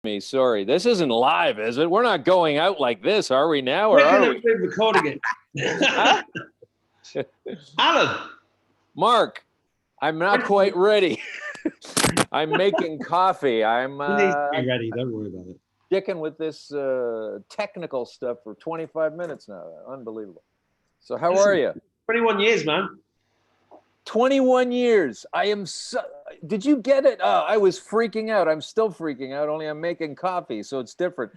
me. Sorry. This isn't live, is it? We're not going out like this, are we now? Or We're are going to be recording it. Alan. Mark, I'm not quite ready. I'm making coffee. I'm Be ready. Don't worry about it. sticking with this technical stuff for 25 minutes now. Unbelievable. So how are you? 21 years, man. 21 years. I am so... Did you get it? I was freaking out. I'm still freaking out, only I'm making coffee, so it's different.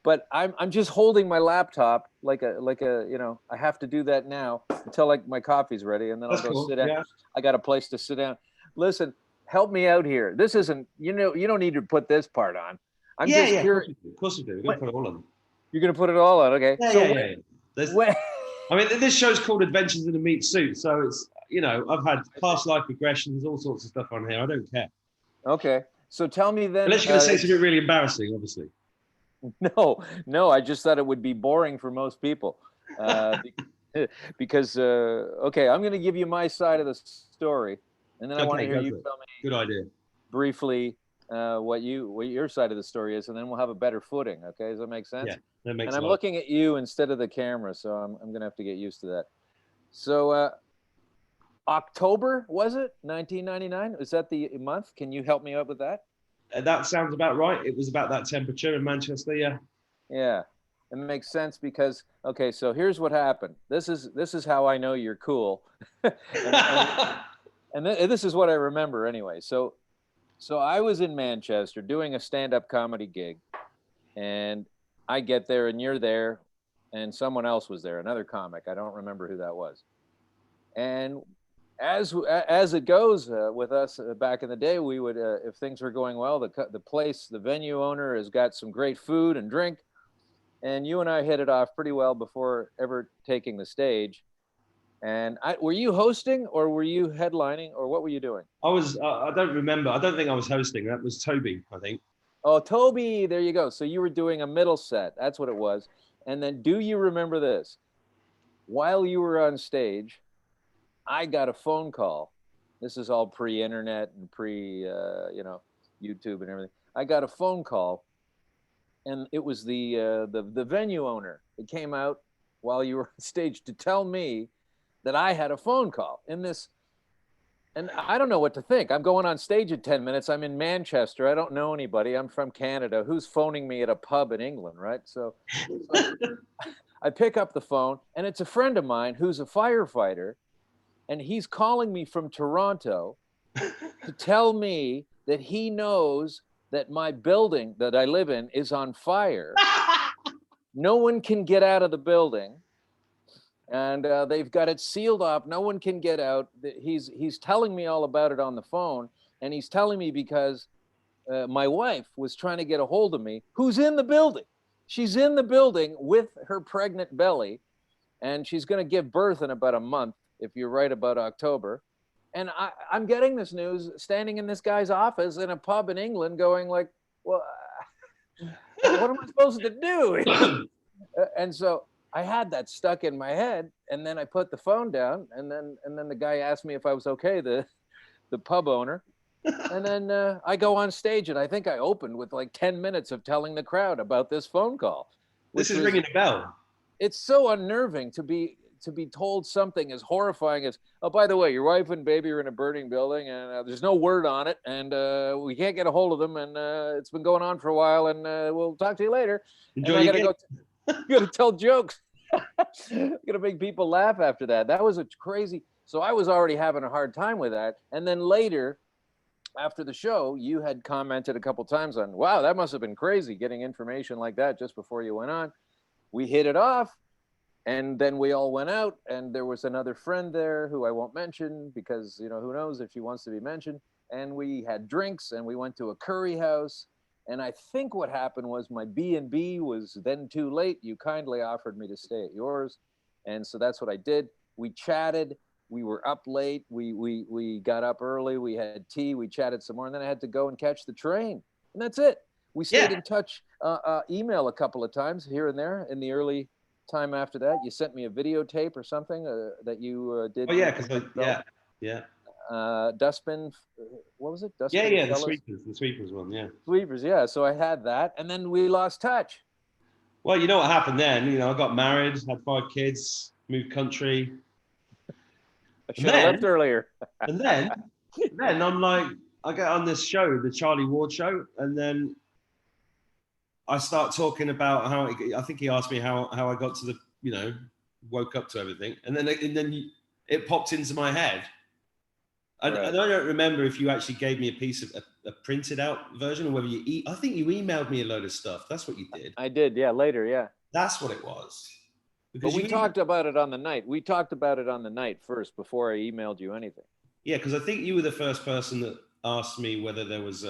But I'm just holding my laptop like a I have to do that now until like my coffee's ready, and then I'll go sit down. Yeah. I got a place to sit down. Listen, help me out here. This isn't, you don't need to put this part on. I'm just curious. Of course we do. We're going to put it all on. You're going to put it all on, okay? Yeah. I mean, this show's called Adventures in a Meat Suit, so it's, I've had past life regressions, all sorts of stuff on here. I don't care. Okay. So tell me then. Unless you're going to say something really embarrassing, obviously. No, I just thought it would be boring for most people. Because, okay, I'm going to give you my side of the story, and then I want to hear you tell me. Good idea. Briefly, what your side of the story is, and then we'll have a better footing. Okay, does that make sense? Yeah, that makes sense. And I'm looking at you instead of the camera, so I'm going to have to get used to that. So, October, was it? 1999? Is that the month? Can you help me out with that? That sounds about right. It was about that temperature in Manchester, yeah. Yeah, it makes sense because, okay, so here's what happened. This is how I know you're cool. and this is what I remember anyway. So I was in Manchester doing a stand-up comedy gig, and I get there and you're there, and someone else was there, another comic. I don't remember who that was. And as it goes with us back in the day, we would, if things were going well, the venue owner has got some great food and drink, and you and I hit it off pretty well before ever taking the stage. And were you hosting or were you headlining or what were you doing? I was, I don't remember. I don't think I was hosting. That was Toby, I think. Oh, Toby, there you go. So you were doing a middle set. That's what it was. And then do you remember this? While you were on stage, I got a phone call. This is all pre-internet and YouTube and everything. I got a phone call, and it was the venue owner. It came out while you were on stage to tell me that I had a phone call in this, and I don't know what to think. I'm going on stage in 10 minutes. I'm in Manchester. I don't know anybody. I'm from Canada. Who's phoning me at a pub in England, right? So I pick up the phone, and it's a friend of mine who's a firefighter, and he's calling me from Toronto to tell me that he knows that my building that I live in is on fire. No one can get out of the building, and they've got it sealed off. No one can get out. He's telling me all about it on the phone, and he's telling me because my wife was trying to get a hold of me, who's in the building. She's in the building with her pregnant belly, and she's going to give birth in about a month, if you're right about October. And I'm getting this news standing in this guy's office in a pub in England going like, well, what am I supposed to do? And so I had that stuck in my head, and then I put the phone down, and then the guy asked me if I was okay, the pub owner. And then I go on stage, and I think I opened with like 10 minutes of telling the crowd about this phone call. This is ringing a bell. It's so unnerving to be told something as horrifying as, oh, by the way, your wife and baby are in a burning building, and there's no word on it, and we can't get a hold of them, and it's been going on for a while, and we'll talk to you later. Enjoy. And I gotta tell jokes. Gonna make people laugh after that. That was a crazy. So I was already having a hard time with that, and then later, after the show, you had commented a couple times on, wow, that must have been crazy getting information like that just before you went on. We hit it off. And then we all went out, and there was another friend there who I won't mention because, who knows if she wants to be mentioned. And we had drinks, and we went to a curry house. And I think what happened was my B&B was then too late. You kindly offered me to stay at yours. And so that's what I did. We chatted. We were up late. We got up early. We had tea. We chatted some more. And then I had to go and catch the train. And that's it. We stayed in touch, email a couple of times here and there in the early time after that. You sent me a videotape or something that you did. Oh yeah, because yeah. Dustbin. What was it? Yeah, Dustbin the Fellas? sweepers one, yeah. Sweepers, yeah. So I had that, and then we lost touch. Well, you know what happened then? I got married, had 5 kids, moved country. I should have left earlier. And then I'm like, I get on this show, the Charlie Ward show, and then I start talking about I think he asked me how I got to the, woke up to everything. And then it popped into my head. Right. I don't remember if you actually gave me a piece of a printed out version or whether I think you emailed me a load of stuff. That's what you did. I did. Yeah. Later. Yeah. That's what it was. Because we talked about it on the night. We talked about it on the night first before I emailed you anything. Yeah. Because I think you were the first person that asked me whether there was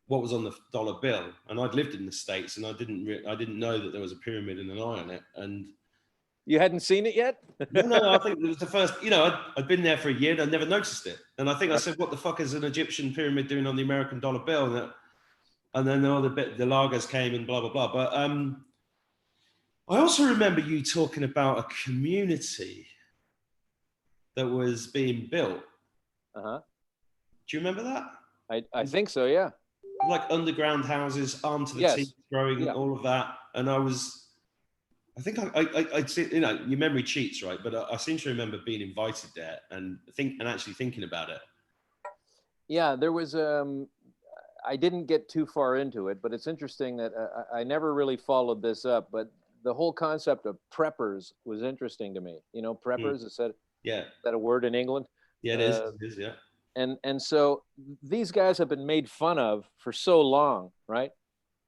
what was on the dollar bill, and I'd lived in the States and I didn't know that there was a pyramid and an eye on it. And you hadn't seen it yet? No, I think it was the first, I'd been there for a year and I'd never noticed it. And I think I said, what the fuck is an Egyptian pyramid doing on the American dollar bill? And then all the Lagos came and blah, blah, blah. But I also remember you talking about a community that was being built. Uh-huh. Do you remember that? I think so, yeah. Like underground houses, armed to the teeth, growing, all of that. And I think I'd say, your memory cheats, right? But I seem to remember being invited there and actually thinking about it. Yeah, there was, I didn't get too far into it, but it's interesting that I never really followed this up, but the whole concept of preppers was interesting to me. Preppers, is that a word in England? Yeah, it is, yeah. And so these guys have been made fun of for so long, right?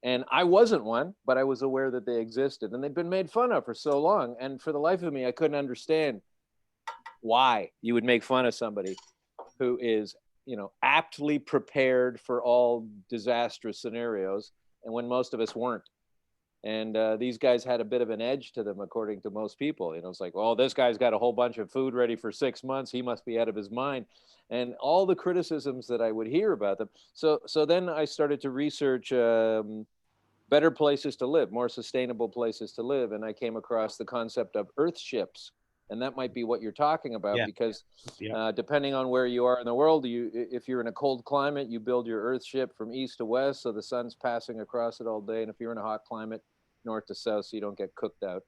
And I wasn't one, but I was aware that they existed, and they'd been made fun of for so long. And for the life of me, I couldn't understand why you would make fun of somebody who is, aptly prepared for all disastrous scenarios, and when most of us weren't. And these guys had a bit of an edge to them, according to most people. It's like, well, this guy's got a whole bunch of food ready for 6 months. He must be out of his mind. And all the criticisms that I would hear about them. So then I started to research better places to live, more sustainable places to live. And I came across the concept of earth ships. And that might be what you're talking about, because depending on where you are in the world, if you're in a cold climate, you build your earth ship from east to west, so the sun's passing across it all day. And if you're in a hot climate, north to south, so you don't get cooked out.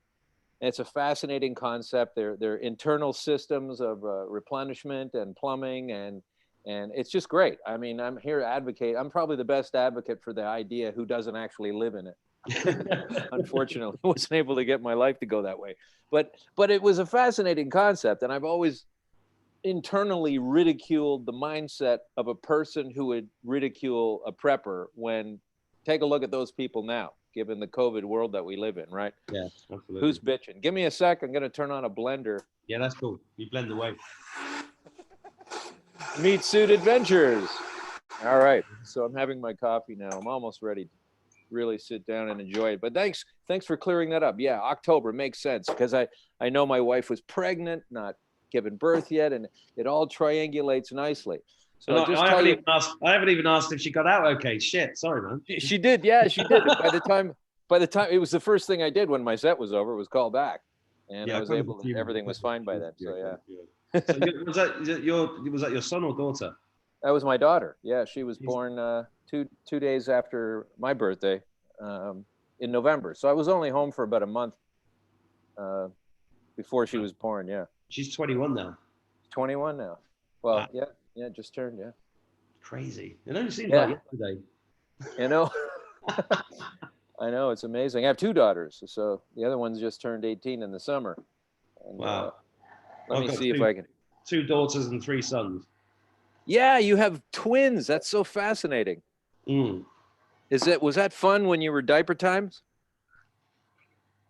And it's a fascinating concept. They're internal systems of replenishment and plumbing, and it's just great. I mean, I'm here to advocate. I'm probably the best advocate for the idea who doesn't actually live in it. Unfortunately, I wasn't able to get my life to go that way. But it was a fascinating concept, and I've always internally ridiculed the mindset of a person who would ridicule a prepper. When take a look at those people now, given the COVID world that we live in, right? Yeah, absolutely. Who's bitching? Give me a sec. I'm going to turn on a blender. Yeah, that's cool. You blend away. Meat Suit Adventures. All right. So I'm having my coffee now. I'm almost ready to really sit down and enjoy it. But thanks for clearing that up. Yeah, October makes sense, because I know my wife was pregnant, not given birth yet, and it all triangulates nicely. So I haven't even asked if she got out okay. Shit, sorry, man. She did, yeah, she did. By the time it was the first thing I did when my set was over, was call back, and I was able to. Everything was fine by then. So yeah. So was that your son or daughter? That was my daughter. Yeah, she was born 2 days after my birthday, in November. So I was only home for about a month before she was born. Yeah. She's 21 now. 21 now. Well, wow. Yeah, just turned. Yeah. Crazy. It only seems like yesterday. I know, it's amazing. I have 2 daughters, so the other one's just turned 18 in the summer. And, wow. Let me see if I can. 2 daughters and 3 sons. Yeah, you have twins. That's so fascinating. Mm. Was that fun when you were diaper times?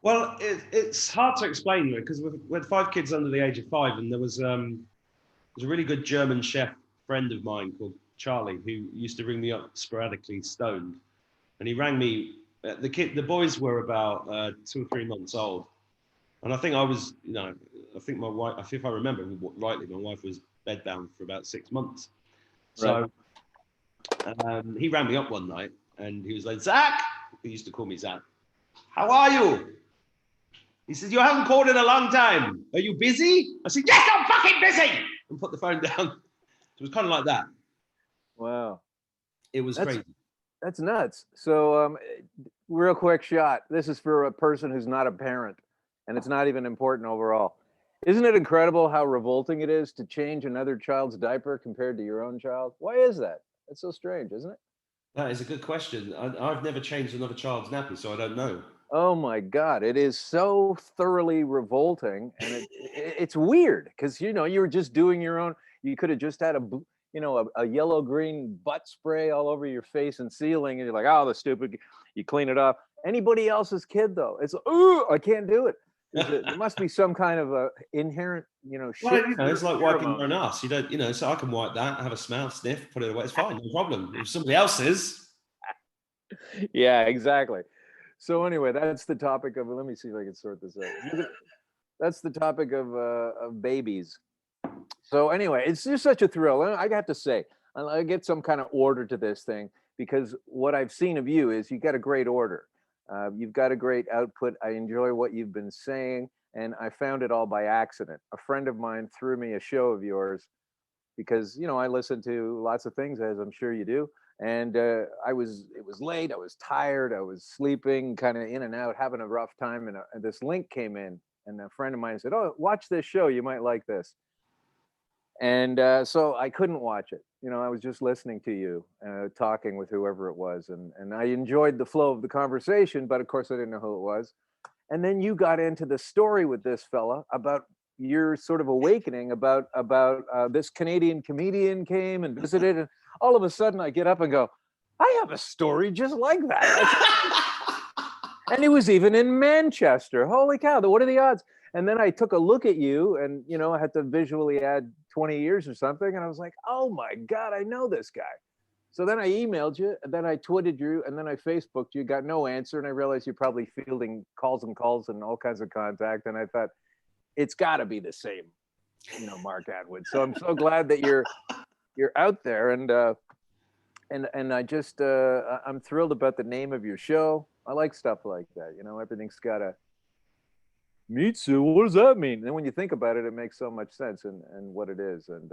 Well, it's hard to explain, because we had 5 kids under the age of 5, and there was a really good German chef friend of mine called Charlie, who used to ring me up sporadically stoned, and he rang me. The boys were about 2 or 3 months old, and I think I was, I think my wife, if I remember rightly, my wife was bedbound for about 6 months. So he rang me up one night, and he was like, "Zach," he used to call me Zach, "how are you?" He said, "You haven't called in a long time. Are you busy?" I said, "Yes, I'm fucking busy," and put the phone down. it was kind of like that. Wow. It was crazy. That's nuts. So, real quick shot. This is for a person who's not a parent, and it's not even important overall. Isn't it incredible how revolting it is to change another child's diaper compared to your own child? Why is that? It's so strange, isn't it? That is a good question. I've never changed another child's nappy, so I don't know. Oh my God, it is so thoroughly revolting, and it's weird because you know you were just doing your own. You could have just had a yellow green butt spray all over your face and ceiling, and you're like, oh, the stupid. You clean it up. Anybody else's kid though, it's oh, I can't do it. There must be some kind of a inherent, shit. Well, it's like wiping your own ass. You don't, so I can wipe that, have a smell, sniff, put it away. It's fine, no problem. If somebody else's. Yeah, exactly. So anyway, that's the topic of. Let me see if I can sort this out. That's the topic of babies. So anyway, it's just such a thrill. And I got to say, I get some kind of order to this thing because what I've seen of you is you got a great order. You've got a great output. I enjoy what you've been saying, and I found it all by accident. A friend of mine threw me a show of yours because I listen to lots of things, as I'm sure you do. And it was late. I was tired. I was sleeping, kind of in and out, having a rough time. And this link came in, and a friend of mine said, "Oh, watch this show. You might like this." And so I couldn't watch it. I was just listening to you, talking with whoever it was, and I enjoyed the flow of the conversation. But of course, I didn't know who it was. And then you got into the story with this fella about your sort of awakening about this Canadian comedian came and visited, and all of a sudden I get up and go, I have a story just like that. And it was even in Manchester. Holy cow, what are the odds? And then I took a look at you and, I had to visually add 20 years or something. And I was like, oh my God, I know this guy. So then I emailed you, and then I tweeted you, and then I Facebooked you, got no answer. And I realized you're probably fielding calls and all kinds of contact. And I thought, it's got to be the same, Mark Atwood. So I'm so glad that you're out there, and I just I'm thrilled about the name of your show. I like stuff like that. Everything's got a Mitsu. What does that mean? And then when you think about it, it makes so much sense and what it is. And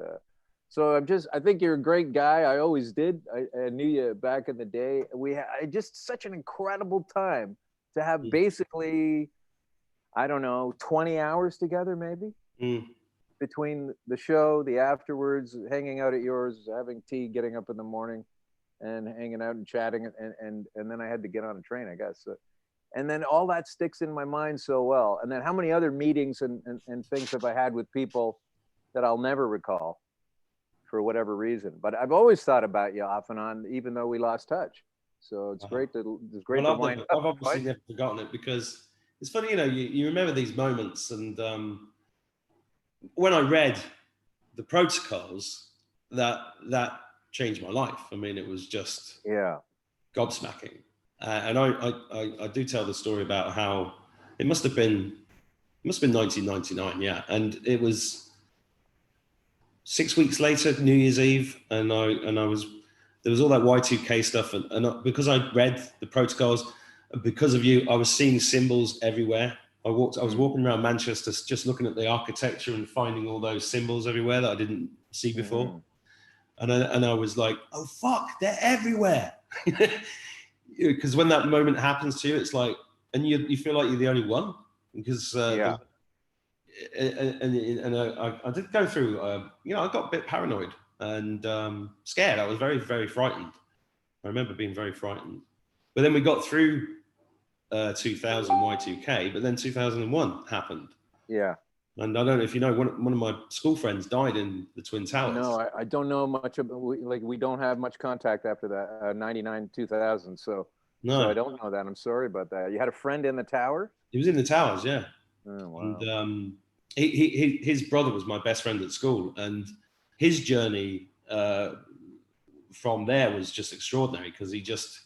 so I think you're a great guy. I always did. I knew you back in the day. We had just such an incredible time to have basically, I don't know, 20 hours together, maybe between the show, the afterwards, hanging out at yours, having tea, getting up in the morning, and hanging out and chatting, and then I had to get on a train, I guess. And then all that sticks in my mind so well. And then how many other meetings and things have I had with people that I'll never recall for whatever reason? But I've always thought about you off and on, even though we lost touch. So it's great to wind up. I've obviously never forgotten it, because it's funny, you remember these moments. And when I read the protocols, that changed my life. I mean, it was just gobsmacking. And I do tell the story about how it must have been 1999, yeah. And it was 6 weeks later, New Year's Eve, and there was all that Y2K stuff, and because I read the protocols, and because of you, I was seeing symbols everywhere. I was walking around Manchester, just looking at the architecture and finding all those symbols everywhere that I didn't see before. And I was like, oh fuck, they're everywhere. Because when that moment happens to you, it's like, and you feel like you're the only one, because and I did go through, I got a bit paranoid and scared. I was very, very frightened. I remember being very frightened. But then we got through 2000 Y2K, but then 2001 happened. Yeah. And I don't know if you know, one of my school friends died in the Twin Towers. No, I don't know much about. We don't have much contact after that. 99, 2000. So I don't know that. I'm sorry about that. You had a friend in the tower? He was in the towers, yeah. Oh, wow. And his brother was my best friend at school, and his journey from there was just extraordinary, because he just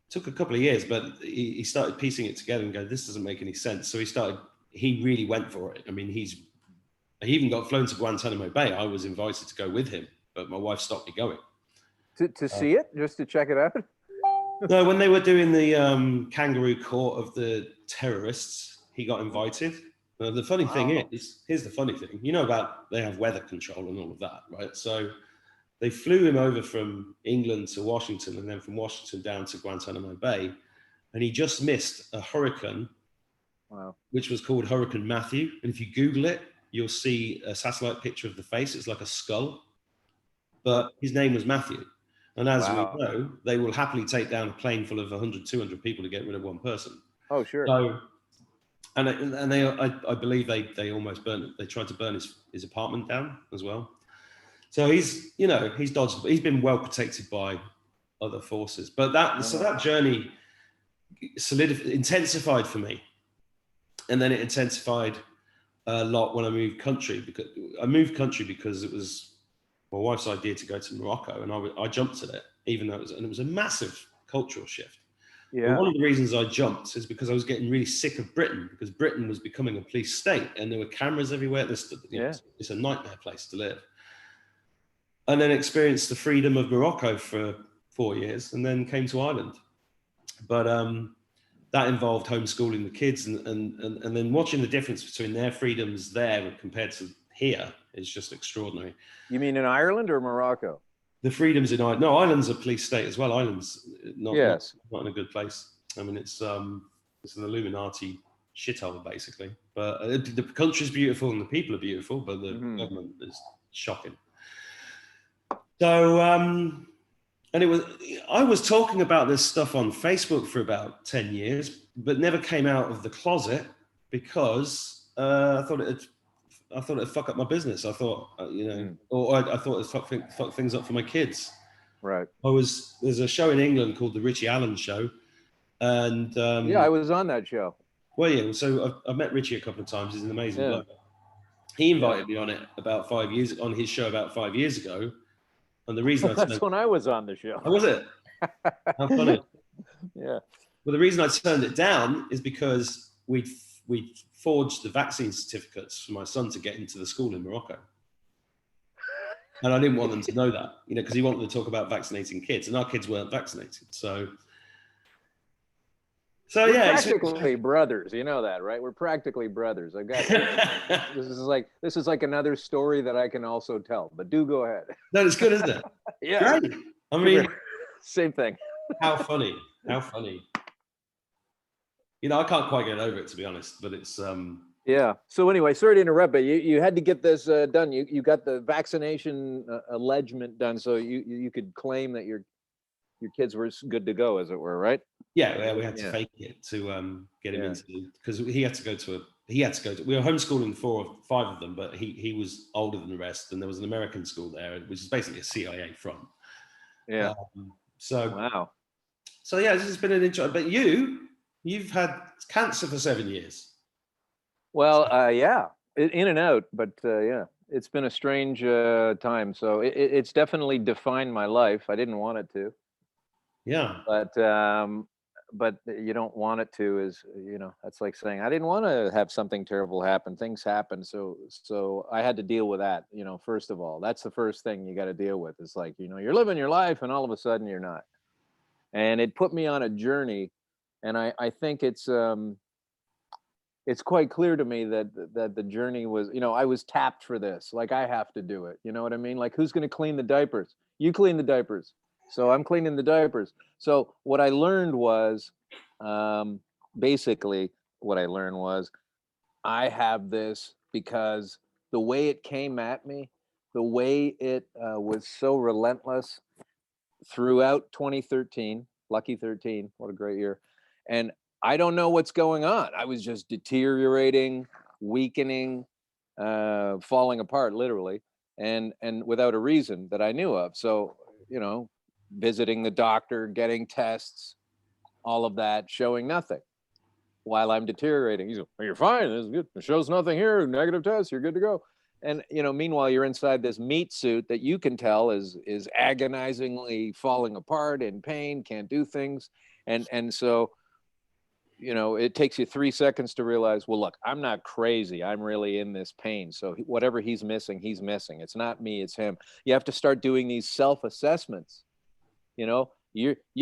took a couple of years, but he started piecing it together and go, this doesn't make any sense. So he really went for it. I mean, he even got flown to Guantanamo Bay. I was invited to go with him, but my wife stopped me going. To see it? Just to check it out? No, when they were doing the kangaroo court of the terrorists, he got invited. The funny thing Wow. is, here's the funny thing. You know about they have weather control and all of that, right? So they flew him over from England to Washington and then from Washington down to Guantanamo Bay. And he just missed a hurricane, Wow. which was called Hurricane Matthew. And if you Google it, you'll see a satellite picture of the face. It's like a skull, but his name was Matthew. And as we Wow. know, they will happily take down a plane full of 100, 200 people to get rid of one person. Oh, sure. So, and they, I believe they almost burned. They tried to burn his apartment down as well. So he's dodged. He's been well protected by other forces. But that journey intensified for me, and then it intensified a lot when I moved country, because it was my wife's idea to go to Morocco, and I jumped at it, even though it was a massive cultural shift. Yeah. But one of the reasons I jumped is because I was getting really sick of Britain, because Britain was becoming a police state and there were cameras everywhere. It's a nightmare place to live. And then experienced the freedom of Morocco for 4 years and then came to Ireland. But that involved homeschooling the kids and then watching the difference between their freedoms there compared to here is just extraordinary. You mean in Ireland or Morocco? The freedoms in Ireland. No, Ireland's a police state as well. Ireland's not in a good place. I mean, it's an Illuminati shithole basically. But the country's beautiful and the people are beautiful, but the government is shocking. So, I was talking about this stuff on Facebook for about 10 years, but never came out of the closet because I thought it'd fuck up my business. I thought, or I thought it'd fuck things up for my kids. Right. There's a show in England called the Richie Allen Show. And yeah, I was on that show. Well, yeah, so I've met Richie a couple of times. He's an amazing bloke. He invited me on it on his show about 5 years ago. And the reason that's when I was on the show. Oh, was it? How funny. Yeah. Well, the reason I turned it down is because we forged the vaccine certificates for my son to get into the school in Morocco. And I didn't want them to know that, because he wanted to talk about vaccinating kids, and our kids weren't vaccinated. So we're yeah, practically brothers. You know that, right? We're practically brothers. I got this is like another story that I can also tell. But do go ahead. No, it's good, isn't it? Yeah. Great. I mean, same thing. How funny. How funny. I can't quite get over it, to be honest. But it's Yeah. So anyway, sorry to interrupt, but you had to get this done. You got the vaccination allegement done, so you could claim that your kids were good to go, as it were, right? Yeah, we had to fake it to get him into, because we were homeschooling 4 or 5 of them, but he was older than the rest, and there was an American school there, which is basically a CIA front. Yeah. Wow. So yeah, this has been an interesting. But you've had cancer for 7 years. Well, yeah, in and out, but yeah, it's been a strange time. So it's definitely defined my life. I didn't want it to. Yeah. But you don't want it to, is, that's like saying, I didn't want to have something terrible happen. Things happen. So I had to deal with that, first of all. That's the first thing you got to deal with. It's like, you're living your life and all of a sudden you're not. And it put me on a journey. And I think it's quite clear to me that the journey was, I was tapped for this. Like, I have to do it. You know what I mean? Like, who's going to clean the diapers? You clean the diapers. So I'm cleaning the diapers. So what I learned was, basically what I learned was, I have this because the way it came at me, the way it was so relentless throughout 2013, lucky 13, what a great year. And I don't know what's going on. I was just deteriorating, weakening, falling apart, literally, and without a reason that I knew of. So, visiting the doctor, getting tests, all of that, showing nothing while I'm deteriorating. He's like, you're fine, this is good. It shows nothing here, negative test, you're good to go. And, meanwhile, you're inside this meat suit that you can tell is agonizingly falling apart, in pain, can't do things. And so, it takes you 3 seconds to realize, well, look, I'm not crazy. I'm really in this pain. So whatever he's missing, he's missing. It's not me, it's him. You have to start doing these self-assessments. You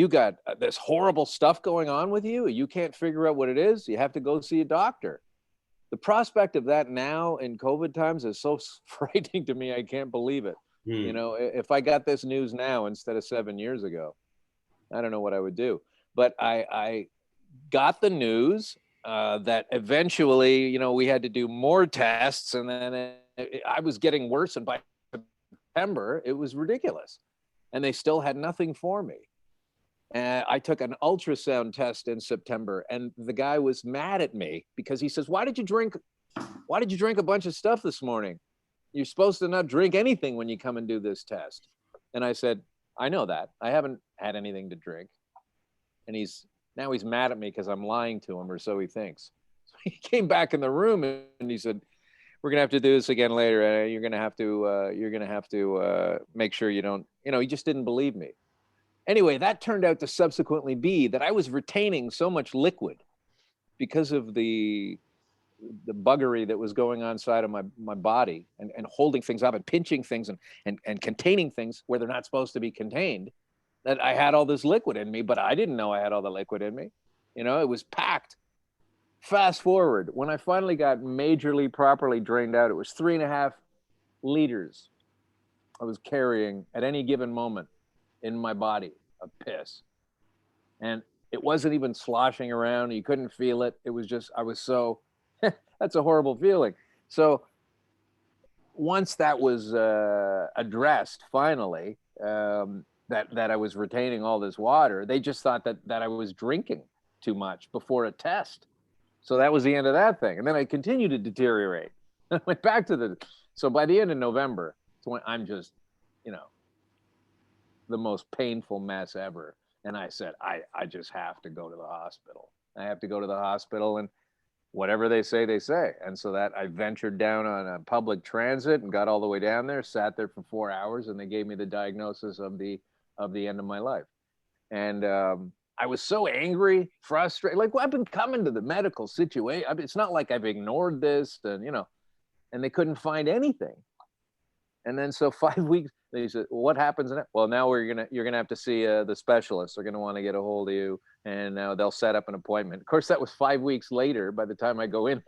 got this horrible stuff going on with you. You can't figure out what it is. You have to go see a doctor. the prospect of that now in COVID times is so frightening to me. I can't believe it. You know, if I got this news now instead of 7 years ago, I don't know what I would do. But I got the news that eventually, you know, we had to do more tests, and then I was getting worse. And by September, it was ridiculous. And they still had nothing for me. And I took an ultrasound test in September, and the guy was mad at me because he says, why did you drink a bunch of stuff this morning? You're supposed to not drink anything when you come and do this test. And I said, I know that. I haven't had anything to drink. And he's mad at me because I'm lying to him, or so he thinks. So he came back in the room and he said, we're going to have to do this again later. You're going to have to make sure you don't, you know, he just didn't believe me. Anyway, that turned out to subsequently be that I was retaining so much liquid because of the buggery that was going on inside of my body, and holding things up and pinching things and containing things where they're not supposed to be contained, that I had all this liquid in me, but I didn't know I had all the liquid in me. You know, it was packed. Fast forward, when I finally got majorly properly drained out, it was 3.5 liters I was carrying at any given moment in my body of piss. And it wasn't even sloshing around. You couldn't feel it. It was just, I was so, that's a horrible feeling. So once that was addressed, finally, that I was retaining all this water, they just thought that I was drinking too much before a test. So that was the end of that thing. And then I continued to deteriorate. I went back to so by the end of November, I'm just, you know, the most painful mess ever. And I said, I just have to go to the hospital. I have to go to the hospital, and whatever they say, they say. And so that I ventured down on a public transit and got all the way down there, sat there for 4 hours, and they gave me the diagnosis of the end of my life. And I was so angry, frustrated. Like, well, I've been coming to the medical situation. I mean, it's not like I've ignored this, and, you know, and they couldn't find anything. And then so 5 weeks, they said, well, what happens now? Well, now you're gonna have to see the specialist. They're gonna want to get a hold of you, and now they'll set up an appointment. Of course, that was 5 weeks later. By the time I go in,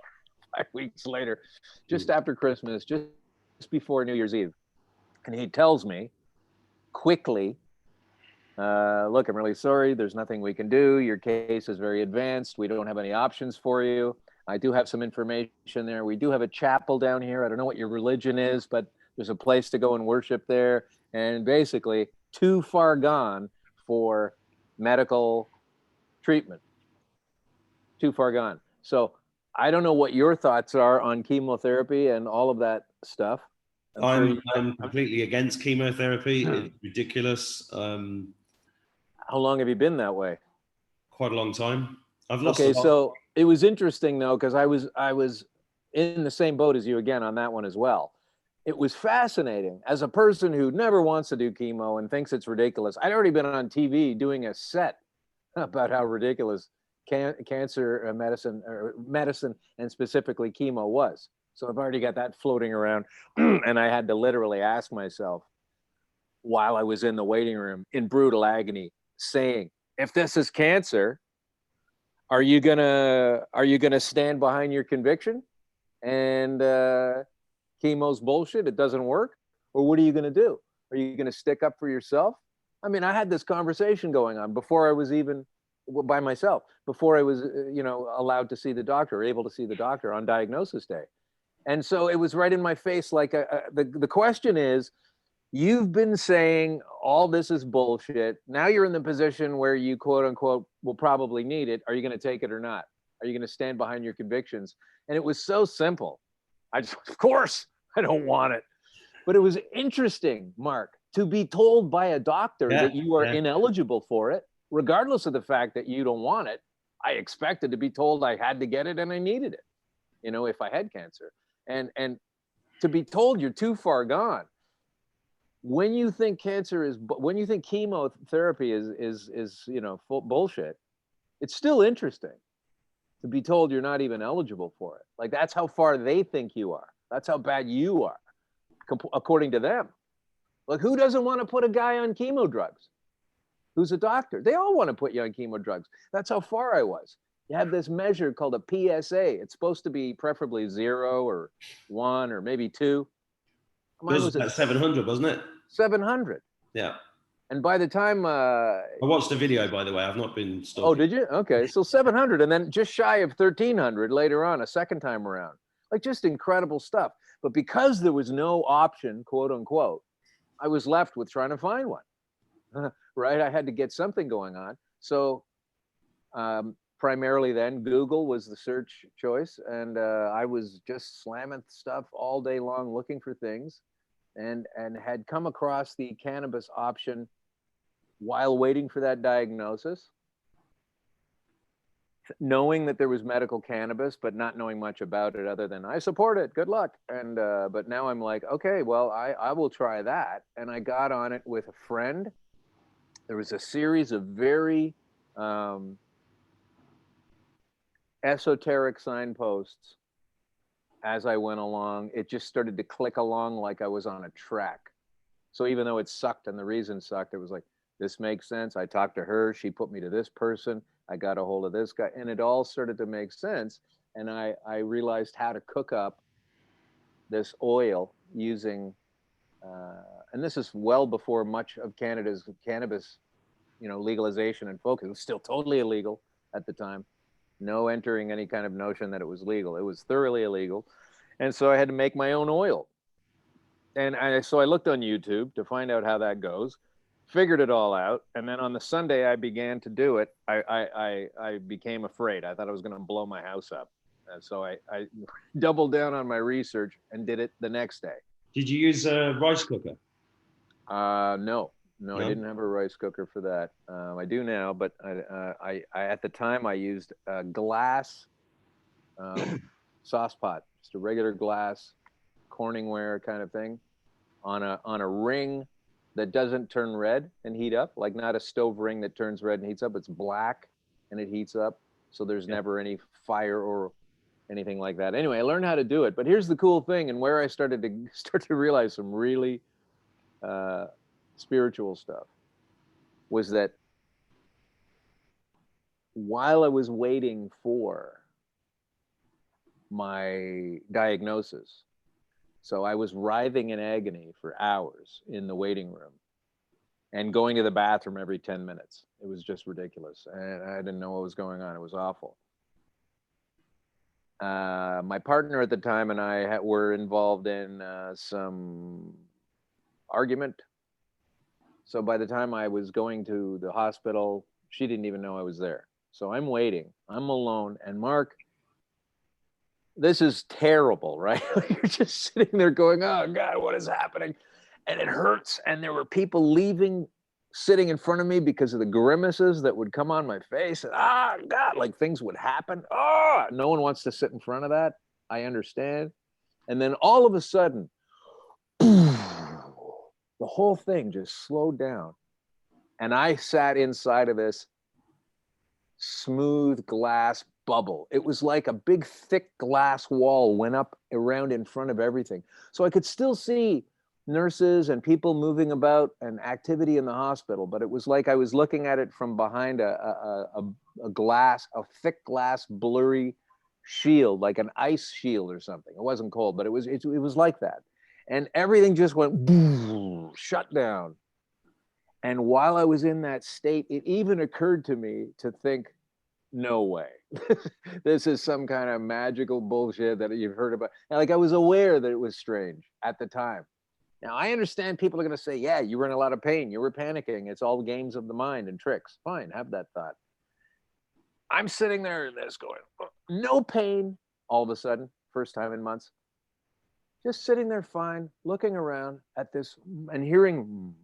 5 weeks later, just after Christmas, just before New Year's Eve, and he tells me quickly, look, I'm really sorry. There's nothing we can do. Your case is very advanced. We don't have any options for you. I do have some information there. We do have a chapel down here. I don't know what your religion is, but there's a place to go and worship there. And basically, too far gone for medical treatment. Too far gone. So I don't know what your thoughts are on chemotherapy and all of that stuff. I'm completely against chemotherapy. It's ridiculous. How long have you been that way? Quite a long time. I've lost. Okay, so it was interesting though, because I was in the same boat as you again on that one as well. It was fascinating. As a person who never wants to do chemo and thinks it's ridiculous, I'd already been on TV doing a set about how ridiculous cancer medicine and specifically chemo was. So I've already got that floating around. And I had to literally ask myself while I was in the waiting room in brutal agony, saying, if this is cancer, are you gonna stand behind your conviction and chemo's bullshit, it doesn't work? Or what are you gonna do? Are you gonna stick up for yourself? I mean, I had this conversation going on before I was even by myself, before I was, allowed to see the doctor, or able to see the doctor on diagnosis day. And so it was right in my face. Like the question is, you've been saying all this is bullshit. Now you're in the position where you, quote unquote, will probably need it. Are you going to take it or not? Are you going to stand behind your convictions? And it was so simple. Of course, I don't want it. But it was interesting, Mark, to be told by a doctor that you are ineligible for it, regardless of the fact that you don't want it. I expected to be told I had to get it and I needed it, if I had cancer. And to be told you're too far gone. When you think when you think chemotherapy is full bullshit, it's still interesting to be told you're not even eligible for it. Like, that's how far they think you are. That's how bad you are, according to them. Like, who doesn't want to put a guy on chemo drugs? Who's a doctor? They all want to put you on chemo drugs. That's how far I was. You have this measure called a PSA. It's supposed to be preferably 0 or 1 or maybe 2. Mine Yours was was at at 700, wasn't it? 700. Yeah. And by the time I watched the video, by the way. I've not been oh, stalking. did you? Okay, so 700, and then just shy of 1300 later on, a second time around. Like, just incredible stuff. But because there was no option, quote unquote, I was left with trying to find one. Right? I had to get something going on. So primarily then Google was the search choice, and I was just slamming stuff all day long looking for things, and had come across the cannabis option while waiting for that diagnosis, knowing that there was medical cannabis, but not knowing much about it other than I support it, good luck. And but now I'm like, okay, well, I will try that. And I got on it with a friend. There was a series of very esoteric signposts as I went along. It just started to click along like I was on a track. So even though it sucked, and the reason sucked, it was like, this makes sense. I talked to her, she put me to this person, I got a hold of this guy, and it all started to make sense. And I realized how to cook up this oil using, and this is well before much of Canada's cannabis, legalization and focus. It was still totally illegal at the time. No entering any kind of notion that it was legal. It was thoroughly illegal. And so I had to make my own oil. And so I looked on YouTube to find out how that goes, figured it all out. And then on the Sunday I began to do it, I became afraid. I thought I was going to blow my house up. And so I doubled down on my research and did it the next day. Did you use a rice cooker? No, I didn't have a rice cooker for that. I do now, but I at the time I used a glass sauce pot, just a regular glass Corningware kind of thing, on a ring that doesn't turn red and heat up, like not a stove ring that turns red and heats up. It's black and it heats up, so there's never any fire or anything like that. Anyway, I learned how to do it. But here's the cool thing, and where I started to realize some really spiritual stuff, was that while I was waiting for my diagnosis, so I was writhing in agony for hours in the waiting room and going to the bathroom every 10 minutes. It was just ridiculous. And I didn't know what was going on. It was awful. My partner at the time and I were involved in some argument. So by the time I was going to the hospital, she didn't even know I was there. So I'm waiting. I'm alone. And Mark, this is terrible, right? You're just sitting there going, oh God, what is happening? And it hurts. And there were people leaving, sitting in front of me because of the grimaces that would come on my face. And God, like things would happen. No one wants to sit in front of that. I understand. And then all of a sudden, the whole thing just slowed down. And I sat inside of this smooth glass bubble. It was like a big thick glass wall went up around in front of everything. So I could still see nurses and people moving about and activity in the hospital, but it was like I was looking at it from behind a thick glass, blurry shield, like an ice shield or something. It wasn't cold, but it was like that. And everything just went boom, shut down. And while I was in that state, it even occurred to me to think, no way. This is some kind of magical bullshit that you've heard about. And like I was aware that it was strange at the time. Now I understand people are going to say, yeah, you were in a lot of pain. You were panicking. It's all games of the mind and tricks. Fine, have that thought. I'm sitting there in this going, no pain all of a sudden, first time in months. Just sitting there fine, looking around at this and hearing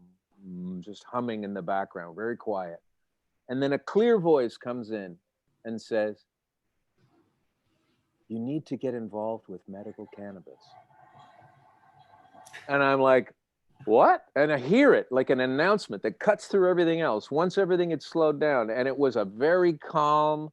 just humming in the background, very quiet. And then a clear voice comes in and says, you need to get involved with medical cannabis. And I'm like, what? And I hear it like an announcement that cuts through everything else once everything had slowed down. And it was a very calm,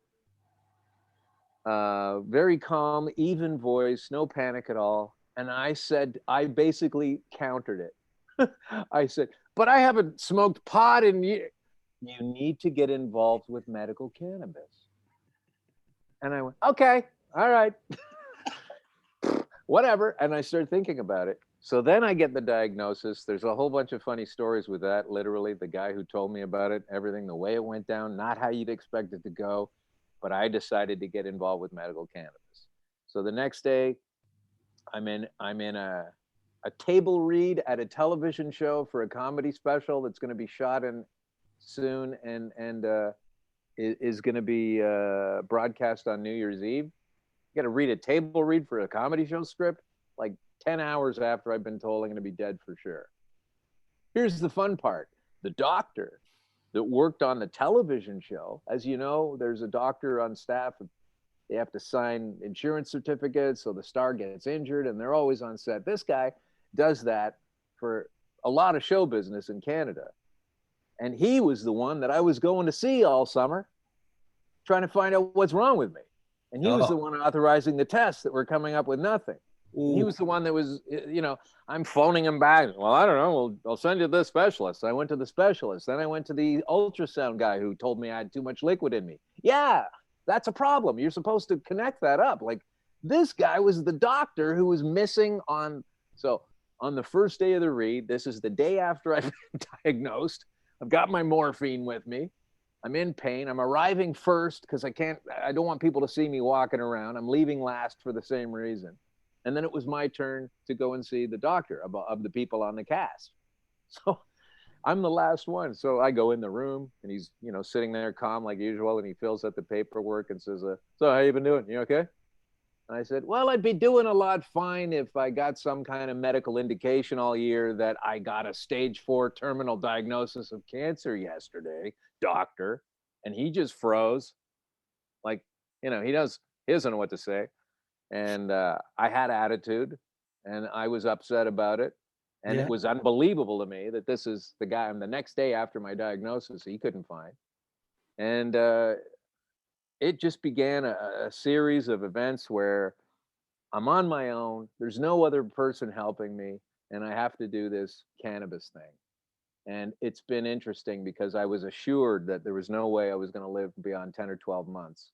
even voice, no panic at all. And I basically countered it. I said, but I haven't smoked pot in years. You need to get involved with medical cannabis. And I went, okay, all right, whatever. And I started thinking about it. So then I get the diagnosis. There's a whole bunch of funny stories with that. Literally, the guy who told me about it, everything, the way it went down, not how you'd expect it to go. But I decided to get involved with medical cannabis. So the next day, I'm in a table read at a television show for a comedy special that's going to be shot in soon and is going to be broadcast on New Year's Eve. You got to read a table read for a comedy show script like 10 hours after I've been told I'm going to be dead for sure. Here's the fun part. The doctor that worked on the television show, as you know, there's a doctor on staff. They have to sign insurance certificates so the star gets injured and they're always on set. This guy does that for a lot of show business in Canada. And he was the one that I was going to see all summer, trying to find out what's wrong with me. And he was the one authorizing the tests that were coming up with nothing. He was the one that was, I'm phoning him back. Well, I don't know. Well, I'll send you to the specialist. I went to the specialist. Then I went to the ultrasound guy who told me I had too much liquid in me. Yeah, that's a problem. You're supposed to connect that up. Like, this guy was the doctor who was missing on. So on the first day of the read, this is the day after I've been diagnosed. I've got my morphine with me. I'm in pain. I'm arriving first because I don't want people to see me walking around. I'm leaving last for the same reason. And then it was my turn to go and see the doctor of the people on the cast. So I'm the last one. So I go in the room and he's, sitting there calm like usual. And he fills out the paperwork and says, so how you been doing? You okay? And I said, well, I'd be doing a lot fine if I got some kind of medical indication all year that I got a stage 4 terminal diagnosis of cancer yesterday, doctor. And he just froze. Like, he doesn't know what to say. And I had attitude and I was upset about it. And it was unbelievable to me that this is the guy. And the next day after my diagnosis, he couldn't find. And it just began a series of events where I'm on my own. There's no other person helping me. And I have to do this cannabis thing. And it's been interesting because I was assured that there was no way I was going to live beyond 10 or 12 months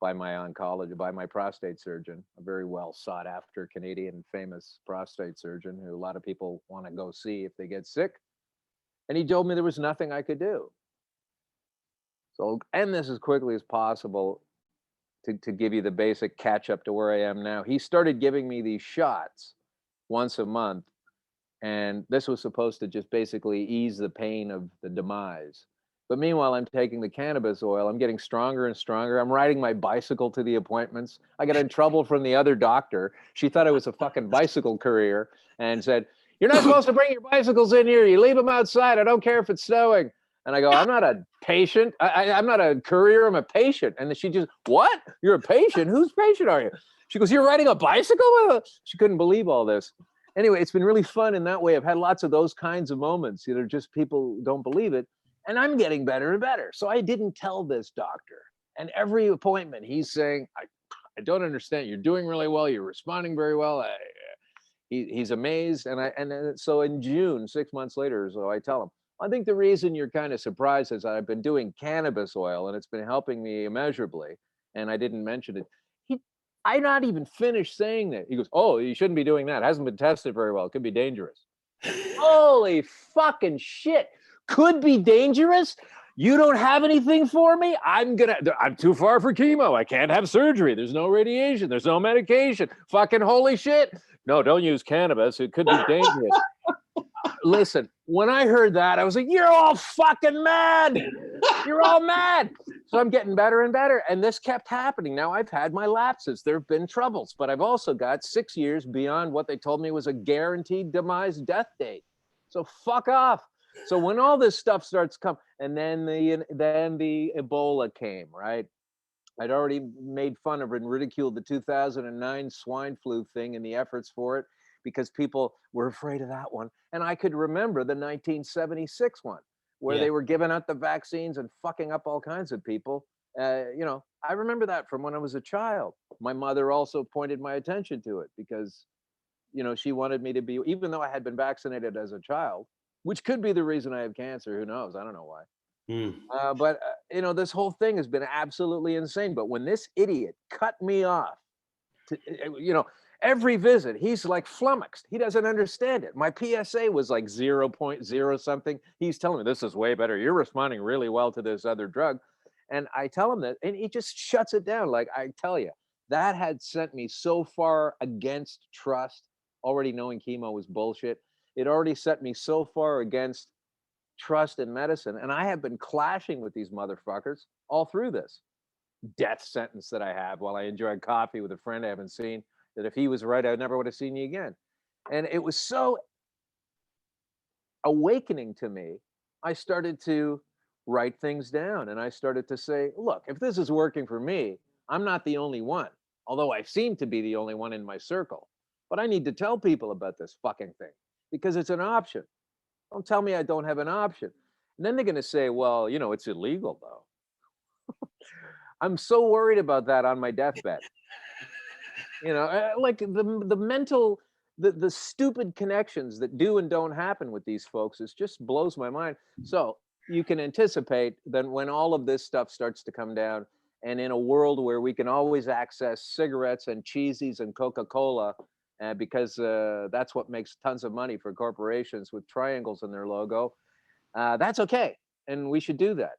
by my oncologist, by my prostate surgeon, a very well sought after Canadian famous prostate surgeon who a lot of people want to go see if they get sick. And he told me there was nothing I could do. So I'll end this as quickly as possible to give you the basic catch up to where I am now. He started giving me these shots once a month. And this was supposed to just basically ease the pain of the demise. But meanwhile, I'm taking the cannabis oil. I'm getting stronger and stronger. I'm riding my bicycle to the appointments. I got in trouble from the other doctor. She thought I was a fucking bicycle courier and said, you're not supposed to bring your bicycles in here. You leave them outside. I don't care if it's snowing. And I go, I'm not a patient. I'm not a courier. I'm a patient. And then she just, what? You're a patient? Whose patient are you? She goes, you're riding a bicycle? She couldn't believe all this. Anyway, it's been really fun in that way. I've had lots of those kinds of moments. Just people don't believe it. And I'm getting better and better. So I didn't tell this doctor. And every appointment, he's saying, I don't understand. You're doing really well. You're responding very well. He's amazed. And so in June, 6 months later or so, I tell him, I think the reason you're kind of surprised is I've been doing cannabis oil and it's been helping me immeasurably. And I didn't mention it. I not even finished saying that. He goes, oh, you shouldn't be doing that. It hasn't been tested very well. It could be dangerous. Holy fucking shit. Could be dangerous? You don't have anything for me? I'm too far for chemo. I can't have surgery. There's no radiation. There's no medication. Fucking holy shit. No, don't use cannabis. It could be dangerous. Listen, when I heard that, I was like, you're all fucking mad. You're all mad. So I'm getting better and better. And this kept happening. Now I've had my lapses. There have been troubles, but I've also got 6 years beyond what they told me was a guaranteed demise death date. So fuck off. So when all this stuff starts coming, and then the Ebola came, right? I'd already made fun of and ridiculed the 2009 swine flu thing and the efforts for it because people were afraid of that one. And I could remember the 1976 one where they were giving out the vaccines and fucking up all kinds of people. I remember that from when I was a child. My mother also pointed my attention to it because, she wanted me to be, even though I had been vaccinated as a child, which could be the reason I have cancer. Who knows? I don't know why. But this whole thing has been absolutely insane. But when this idiot cut me off, every visit, he's like flummoxed. He doesn't understand it. My PSA was like 0.0 something. He's telling me this is way better. You're responding really well to this other drug. And I tell him that, and he just shuts it down. Like, I tell you, that had sent me so far against trust, already knowing chemo was bullshit. It already set me so far against trust in medicine. And I have been clashing with these motherfuckers all through this death sentence that I have while I enjoyed coffee with a friend I haven't seen, that if he was right, I never would have seen you again. And it was so awakening to me. I started to write things down and I started to say, look, if this is working for me, I'm not the only one, although I seem to be the only one in my circle. But I need to tell people about this fucking thing because it's an option. Don't tell me I don't have an option. And then they're going to say, well, it's illegal though. I'm so worried about that on my deathbed. Like the mental, the stupid connections that do and don't happen with these folks is just blows my mind. So you can anticipate that when all of this stuff starts to come down, and in a world where we can always access cigarettes and cheesies and Coca-Cola, because that's what makes tons of money for corporations with triangles in their logo, that's okay, and we should do that.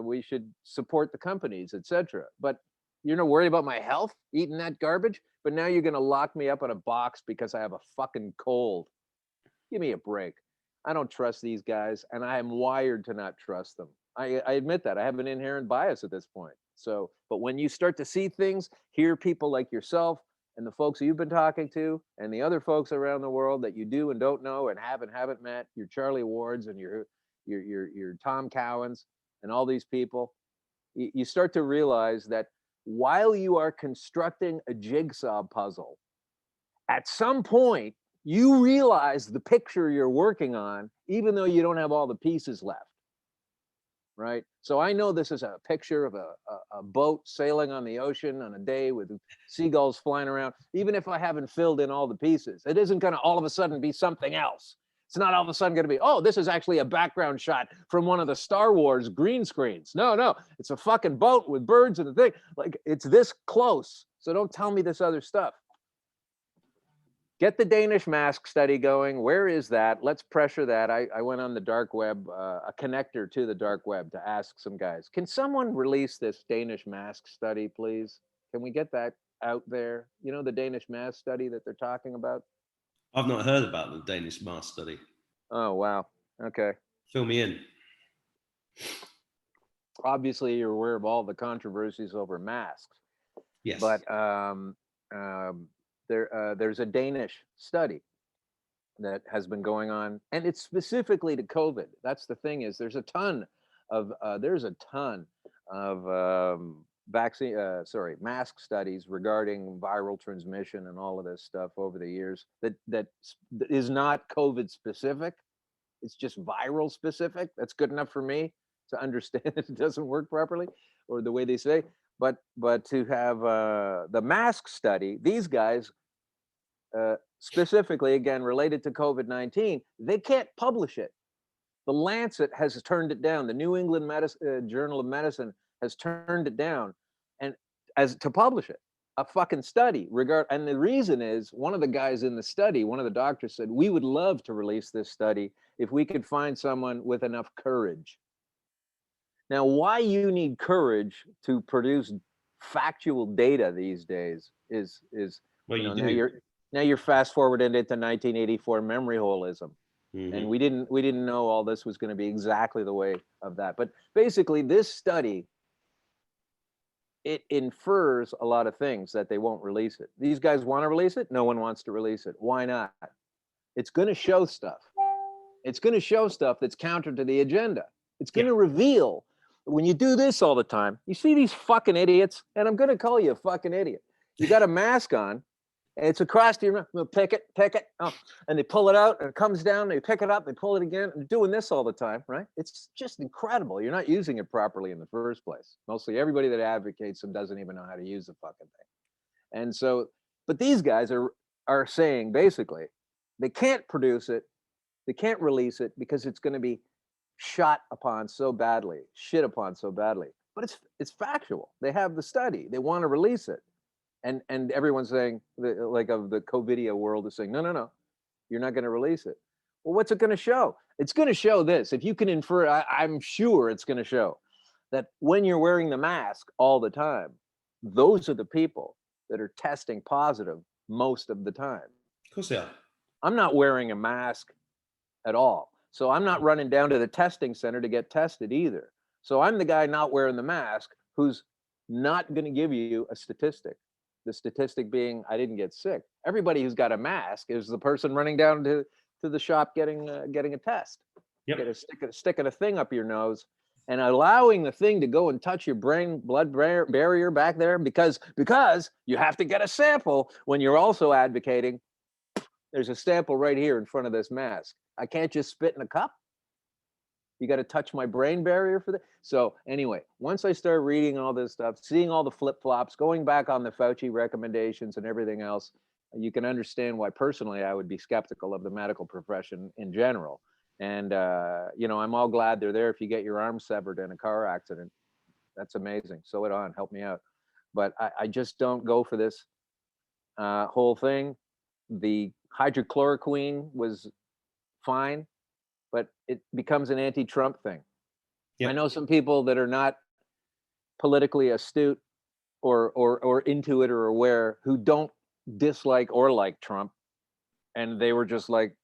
We should support the companies, etc. But you're not worried about my health eating that garbage, but now you're going to lock me up in a box because I have a fucking cold. Give me a break. I don't trust these guys, and I am wired to not trust them. I admit that. I have an inherent bias at this point. So, but when you start to see things, hear people like yourself and the folks you've been talking to, and the other folks around the world that you do and don't know and haven't met, your Charlie Wards and your Tom Cowans and all these people, you start to realize that while you are constructing a jigsaw puzzle, at some point you realize the picture you're working on, even though you don't have all the pieces left. Right? So I know this is a picture of a boat sailing on the ocean on a day with seagulls flying around. Even if I haven't filled in all the pieces, it isn't going to all of a sudden be something else. It's not all of a sudden going to be, oh, this is actually a background shot from one of the Star Wars green screens. No, it's a fucking boat with birds and a thing. Like, it's this close. So don't tell me this other stuff. Get the Danish mask study going. Where is that? Let's pressure that. I went on the dark web, a connector to the dark web, to ask some guys, can someone release this Danish mask study, please? Can we get that out there? The Danish mask study that they're talking about? I've not heard about the Danish mask study. Oh, wow. Okay. Fill me in. Obviously, you're aware of all the controversies over masks. Yes. But there's a Danish study that has been going on, and it's specifically to COVID. That's the thing, is there's a ton of mask studies regarding viral transmission and all of this stuff over the years that is not COVID specific. It's just viral specific. That's good enough for me to understand that it doesn't work properly, or the way they say. But to have the mask study, these guys, specifically, again, related to COVID-19, they can't publish it. The Lancet has turned it down. The New England Journal of Medicine has turned it down, and as to publish it, a fucking study and the reason is, one of the guys in the study, one of the doctors said, we would love to release this study if we could find someone with enough courage. Now, why you need courage to produce factual data these days is well, now you're fast forwarding into 1984 memory holeism. Mm-hmm. And we didn't know all this was going to be exactly the way of that. But basically, this study, it infers a lot of things that they won't release it. These guys want to release it. No one wants to release it. Why not? It's going to show stuff. It's going to show stuff that's counter to the agenda. It's going to reveal, when you do this all the time, you see these fucking idiots, and I'm going to call you a fucking idiot. You got a mask on, and it's across your mouth. We'll pick it, and they pull it out, and it comes down, they pick it up, they pull it again, and they're doing this all the time, right? It's just incredible. You're not using it properly in the first place. Mostly everybody that advocates them doesn't even know how to use the fucking thing. And so, but these guys are saying, basically, they can't produce it, they can't release it, because it's going to be shot upon so badly, shit upon so badly. But it's factual. They have the study. They want to release it, and everyone's saying, like of the COVIDia world is saying, no, no, no, you're not going to release it. Well, what's it going to show? It's going to show this. If you can infer, I'm sure it's going to show that when you're wearing the mask all the time, those are the people that are testing positive most of the time. Of course they are. I'm not wearing a mask at all. So I'm not running down to the testing center to get tested either. So I'm the guy not wearing the mask who's not going to give you a statistic. The statistic being I didn't get sick. Everybody who's got a mask is the person running down to the shop getting a test. Yep. Get sticking a thing up your nose and allowing the thing to go and touch your brain blood barrier back there because you have to get a sample when you're also advocating there's a sample right here in front of this mask. I can't just spit in a cup. You got to touch my brain barrier for that. So anyway, once I started reading all this stuff, seeing all the flip-flops, going back on the Fauci recommendations and everything else, you can understand why personally I would be skeptical of the medical profession in general. And, I'm all glad they're there if you get your arm severed in a car accident. That's amazing. Sew it on, help me out. But I just don't go for this whole thing. The hydrochloroquine was fine, but it becomes an anti-Trump thing. Yep. I know some people that are not politically astute or into it or aware who don't dislike or like Trump. And they were just like,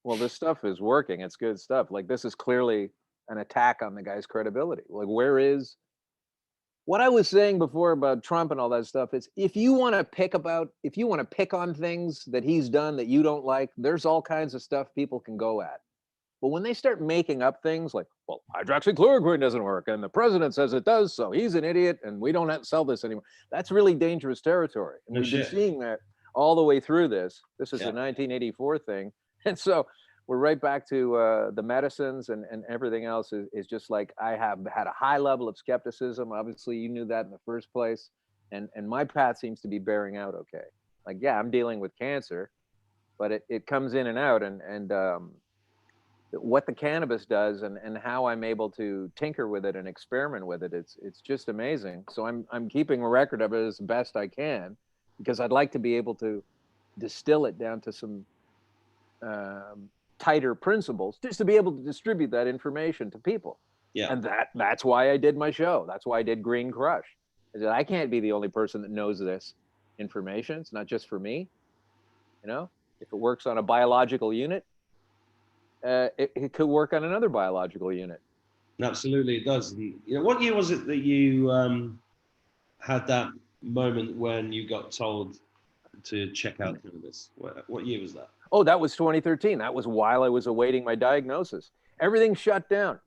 well, this stuff is working. It's good stuff. Like, this is clearly an attack on the guy's credibility. Like, where is what I was saying before about Trump and all that stuff is if you want to pick on things that he's done that you don't like, there's all kinds of stuff people can go at. But when they start making up things like, well, hydroxychloroquine doesn't work and the president says it does, so he's an idiot and we don't have to sell this anymore. That's really dangerous territory. And we've been seeing that all the way through this. This is the 1984 thing. And so we're right back to the medicines and everything else is just like I have had a high level of skepticism. Obviously, you knew that in the first place. And my path seems to be bearing out okay. Like, yeah, I'm dealing with cancer, but it comes in and out. And what the cannabis does and how I'm able to tinker with it and experiment with it, it's just amazing. So I'm keeping a record of it as best I can because I'd like to be able to distill it down to some tighter principles just to be able to distribute that information to people. Yeah. And that's why I did my show. That's why I did Green Crush. I said, I can't be the only person that knows this information. It's not just for me. If it works on a biological unit, it could work on another biological unit. Absolutely, it does. And, what year was it that you had that moment when you got told to check out cannabis? What year was that? Oh, that was 2013. That was while I was awaiting my diagnosis. Everything shut down.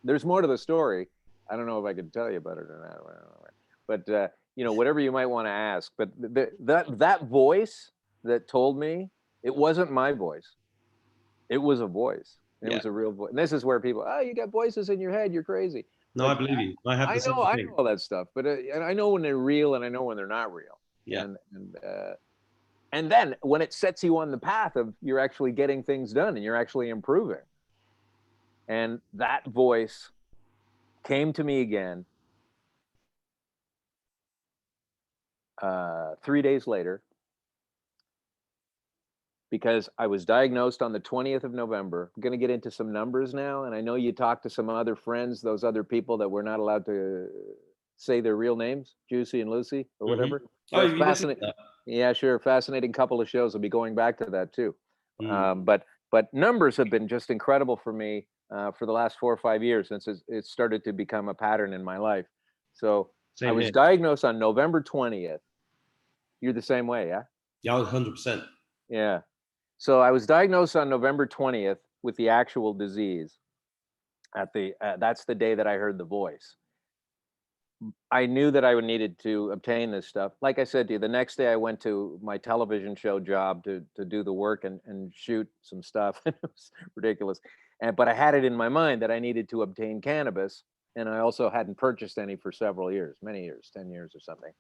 There's more to the story. I don't know if I can tell you about it or not. But whatever you might want to ask. But that voice that told me, it wasn't my voice. It was a voice. It was a real voice. And this is where people, you got voices in your head. You're crazy. No, I believe you. I know all that stuff. But and I know when they're real and I know when they're not real. Yeah. And then when it sets you on the path of you're actually getting things done and you're actually improving. And that voice came to me again 3 days later because I was diagnosed on the 20th of November. I'm going to get into some numbers now. And I know you talked to some other friends, those other people that were not allowed to say their real names, Juicy and Lucy or whatever. Mm-hmm. Oh, you fascinating. Yeah, sure. Fascinating couple of shows. I'll be going back to that too. But numbers have been just incredible for me for the last 4 or 5 years since it started to become a pattern in my life. So I was diagnosed on November 20th. You're the same way, yeah? Yeah, 100%. Yeah. So I was diagnosed on November 20th with the actual disease. That's the day that I heard the voice. I knew that I would needed to obtain this stuff. Like I said to you, the next day I went to my television show job to do the work and shoot some stuff. It was ridiculous. But I had it in my mind that I needed to obtain cannabis. And I also hadn't purchased any for several years, many years, 10 years or something.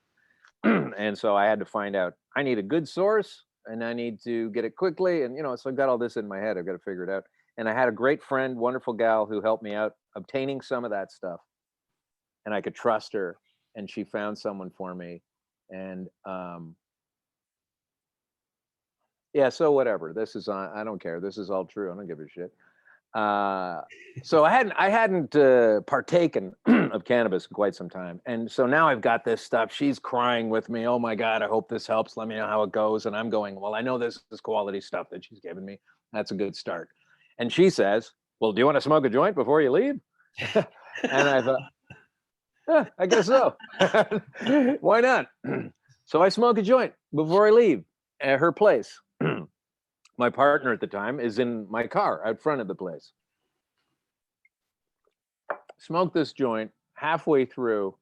And so I had to find out, I need a good source and I need to get it quickly. And, so I've got all this in my head. I've got to figure it out. And I had a great friend, wonderful gal, who helped me out obtaining some of that stuff, and I could trust her, and she found someone for me. And yeah, so whatever. This is on. I don't care. This is all true. I don't give a shit. So I hadn't partaken of cannabis in quite some time, and so now I've got this stuff. She's crying with me. Oh my God, I hope this helps. Let me know how it goes. And I'm going, well, I know this is quality stuff that she's given me. That's a good start. And she says, well, do you want to smoke a joint before you leave? And I thought, I guess so. Why not? So I smoke a joint before I leave at her place. My partner at the time is in my car out front of the place. Smoke this joint halfway through,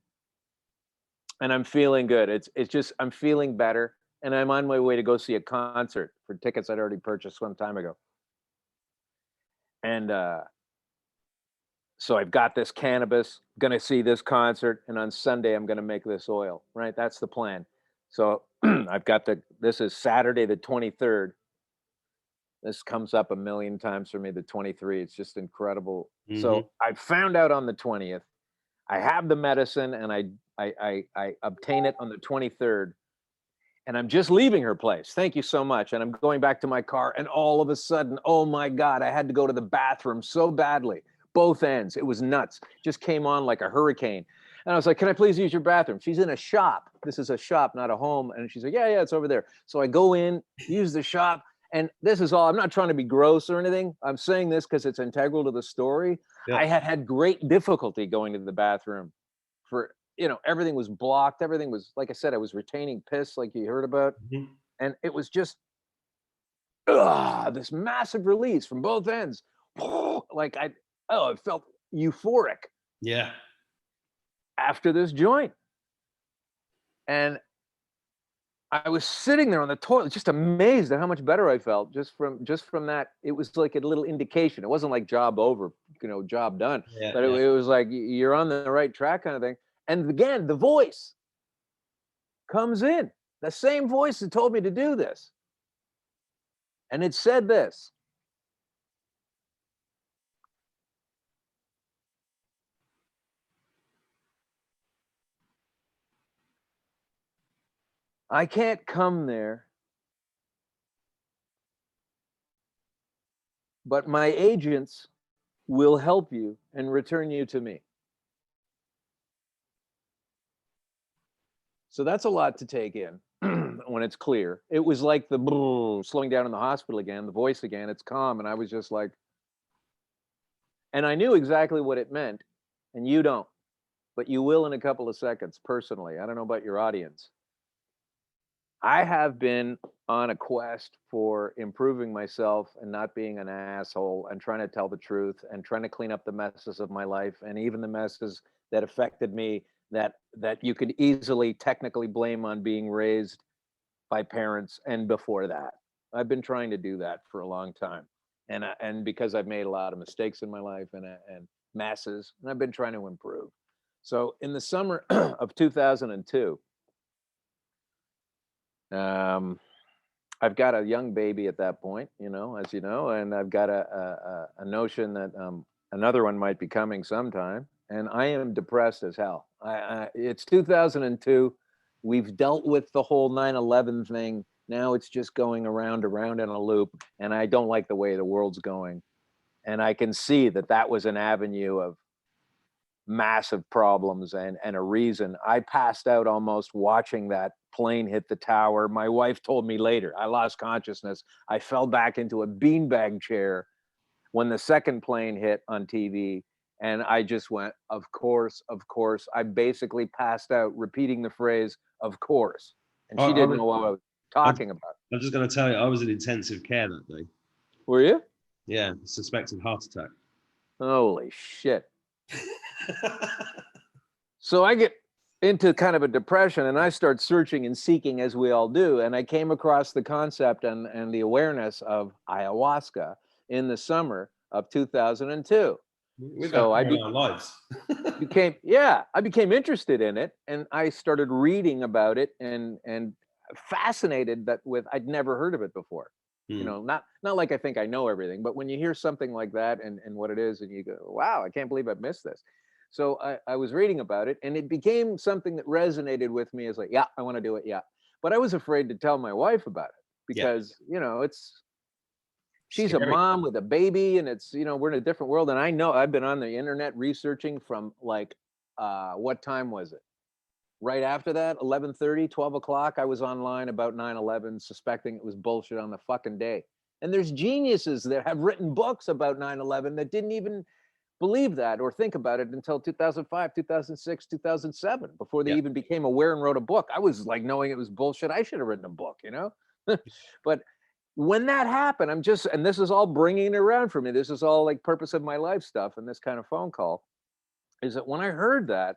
and I'm feeling good. It's just I'm feeling better, and I'm on my way to go see a concert for tickets I'd already purchased some time ago. And so I've got this cannabis, gonna see this concert, and on Sunday I'm gonna make this oil. Right, that's the plan. So I've got this is Saturday the 23rd. This comes up a million times for me, the 23. It's just incredible. So I found out on the 20th. I have the medicine, and I obtain it on the 23rd. And I'm just leaving her place. Thank you so much. And I'm going back to my car, and all of a sudden, oh my God, I had to go to the bathroom so badly. Both ends. It was nuts. Just came on like a hurricane. And I was like, can I please use your bathroom? She's in a shop. This is a shop, not a home. And she's like, yeah, it's over there. So I go in, use the shop. And this is all, I'm not trying to be gross or anything. I'm saying this because it's integral to the story. Yeah. I had great difficulty going to the bathroom for, everything was blocked. Everything was, like I said, I was retaining piss like you heard about. And it was just, this massive release from both ends. Like it felt euphoric. Yeah. After this joint. And I was sitting there on the toilet, just amazed at how much better I felt just from that. It was like a little indication. It wasn't like job over, job done. Yeah, but it was like you're on the right track kind of thing. And again, the voice comes in, the same voice that told me to do this. And it said this. I can't come there, but my agents will help you and return you to me. So that's a lot to take in when it's clear. It was like the slowing down in the hospital again, the voice again, it's calm. And I was just like, and I knew exactly what it meant, and you don't, but you will in a couple of seconds personally. I don't know about your audience. I have been on a quest for improving myself and not being an asshole and trying to tell the truth and trying to clean up the messes of my life and even the messes that affected me that you could easily technically blame on being raised by parents and before that. I've been trying to do that for a long time. And because I've made a lot of mistakes in my life and messes, and I've been trying to improve. So in the summer of 2002, I've got a young baby at that point, as you know, and I've got a notion that another one might be coming sometime, and I am depressed as hell. It's 2002. We've dealt with the whole 9/11 thing. Now it's just going around in a loop, and I don't like the way the world's going. And I can see that was an avenue of massive problems and a reason. I passed out almost watching that plane hit the tower. My wife told me later, I lost consciousness. I fell back into a beanbag chair when the second plane hit on TV. And I just went, of course, of course. I basically passed out repeating the phrase, of course. And she didn't know what I was talking about. I'm just going to tell you, I was in intensive care that day. Were you? Yeah, suspected heart attack. Holy shit. So I get into kind of a depression and I start searching and seeking as we all do. And I came across the concept and the awareness of ayahuasca in the summer of 2002. So I our lives. I became interested in it and I started reading about it and fascinated I'd never heard of it before. You know, not like I think I know everything, but when you hear something like that and what it is, and you go, wow, I can't believe I've missed this. So I was reading about it, and it became something that resonated with me as like, yeah, I want to do it. Yeah. But I was afraid to tell my wife about it Yeah. because, you know, she's a Scary. mom with a baby, and it's, you know, we're in a different world. And I know I've been on the internet researching from like, what time was it? Right after that, 11:30, 12 o'clock, I was online about 9/11, suspecting it was bullshit on the fucking day. And there's geniuses that have written books about 9/11 that didn't even believe that or think about it until 2005, 2006, 2007, before they Yeah. even became aware and wrote a book. I was like, knowing it was bullshit, I should have written a book, you know? But when that happened, and this is all bringing it around for me. This is all like purpose of my life stuff and this kind of phone call is that when I heard that,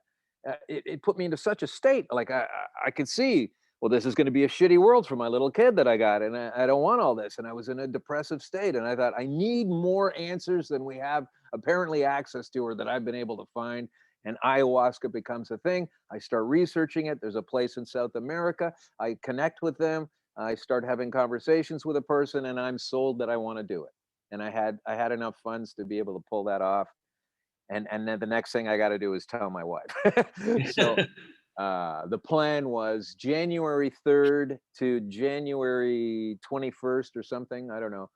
it put me into such a state. Like I could see, well, this is going to be a shitty world for my little kid that I got, and I don't want all this. And I was in a depressive state, and I thought I need more answers than we have apparently access to, or that I've been able to find. And ayahuasca becomes a thing. I start researching it. There's a place in South America. I connect with them. I start having conversations with a person, and I'm sold that I want to do it. And I had enough funds to be able to pull that off, and then the next thing I got to do is tell my wife. So the plan was January 3rd to January 21st or something. I don't know.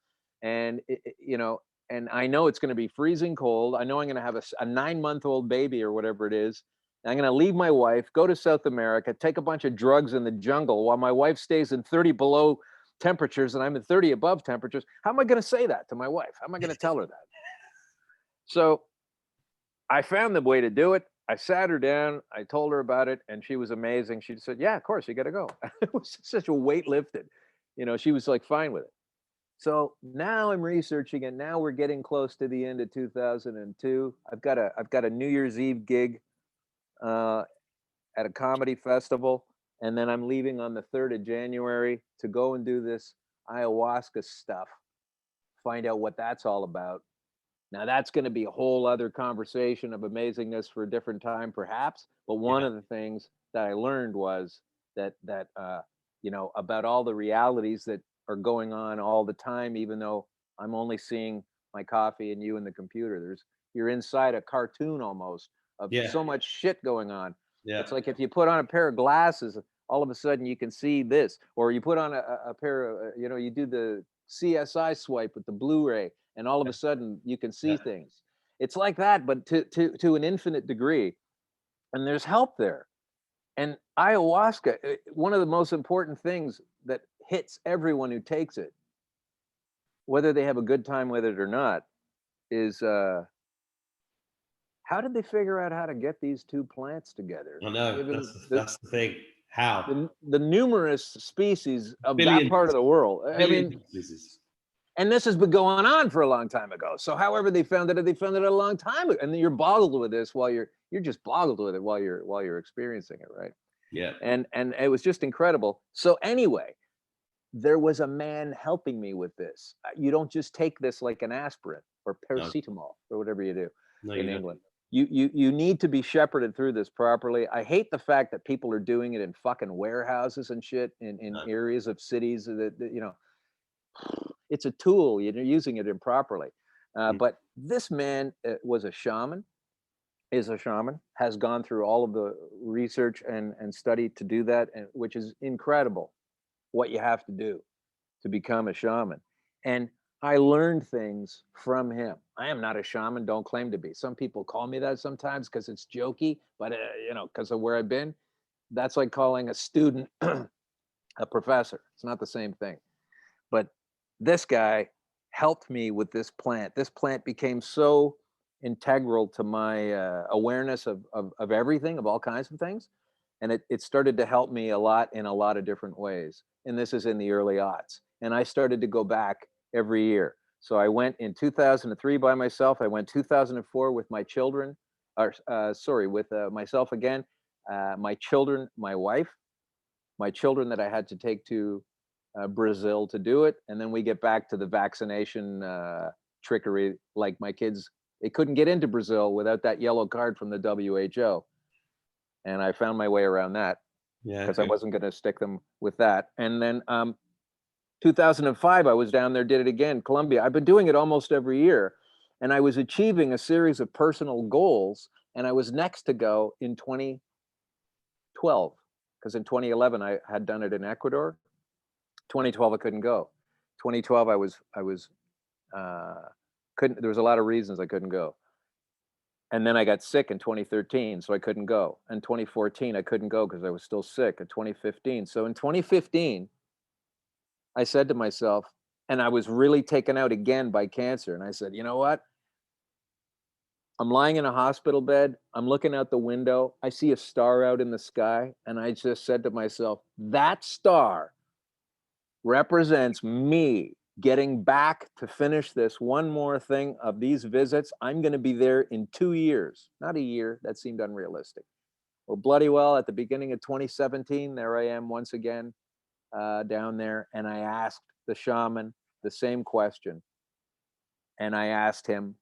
And you know, and I know it's going to be freezing cold. I know I'm going to have a 9-month-old baby or whatever it is. I'm going to leave my wife, go to South America, take a bunch of drugs in the jungle while my wife stays in 30 below temperatures and I'm in 30 above temperatures. How am I going to say that to my wife? How am I going to tell her that? So I found the way to do it. I sat her down. I told her about it, and she was amazing. She said, "Yeah, of course, you got to go." It was such a weight lifted. You know, she was like fine with it. So now I'm researching it. Now we're getting close to the end of 2002. I've got a New Year's Eve gig uh, at a comedy festival, and then I'm leaving on the 3rd of January to go and do this ayahuasca stuff. Find out what that's all about. Now that's going to be a whole other conversation of amazingness for a different time, perhaps. But one Yeah. of the things that I learned was that you know, about all the realities that are going on all the time, even though I'm only seeing my coffee and you and the computer. You're inside a cartoon almost of Yeah. so much shit going on. Yeah. It's like if you put on a pair of glasses, all of a sudden you can see this, or you put on a pair of, you know, you do the CSI swipe with the Blu-ray, and all of a sudden you can see Yeah. things. It's like that, but to an infinite degree. And there's help there. And ayahuasca, one of the most important things that hits everyone who takes it, whether they have a good time with it or not, is how did they figure out how to get these two plants together? I know. Given That's the thing. How? the numerous species of that Billions. part of the world. I Billions mean, of species. and this has been going on for a long time ago. So however they found it a long time ago. And then you're boggled with this while you're just boggled with it while you're experiencing it, right? Yeah. And it was just incredible. So anyway, there was a man helping me with this. You don't just take this like an aspirin or No. paracetamol or whatever you do No, in you don't. England. You need to be shepherded through this properly. I hate the fact that people are doing it in fucking warehouses and shit in No. areas of cities that you know, it's a tool. You're using it improperly. But this man was a shaman, is a shaman, has gone through all of the research and study to do that, and which is incredible what you have to do to become a shaman. And I learned things from him. I am not a shaman, don't claim to be. Some people call me that sometimes because it's jokey, but you know, because of where I've been, that's like calling a student a professor. It's not the same thing. But this guy helped me with this plant. This plant became so integral to my awareness of everything, of all kinds of things. And it started to help me a lot in a lot of different ways. And this is in the early aughts. And I started to go back every year. So I went in 2003 by myself. I went 2004 with my children, or sorry, with myself again, my children, my wife, my children that I had to take to Brazil to do it. And then we get back to the vaccination trickery. Like my kids, they couldn't get into Brazil without that yellow card from the WHO. And I found my way around that Yeah. because I wasn't going to stick them with that. And then 2005, I was down there, did it again, Colombia. I've been doing it almost every year. And I was achieving a series of personal goals. And I was next to go in 2012, because in 2011, I had done it in Ecuador. 2012, I couldn't go. 2012, I was couldn't, there was a lot of reasons I couldn't go. And then I got sick in 2013, so I couldn't go. In 2014, I couldn't go because I was still sick. In 2015, so in 2015, I said to myself, and I was really taken out again by cancer. And I said, you know what? I'm lying in a hospital bed. I'm looking out the window. I see a star out in the sky. And I just said to myself, that star represents me getting back to finish this one more thing of these visits. I'm going to be there in 2 years, not a year. That seemed unrealistic. Well, bloody well, at the beginning of 2017, there I am once again down there. And I asked the shaman the same question. And I asked him,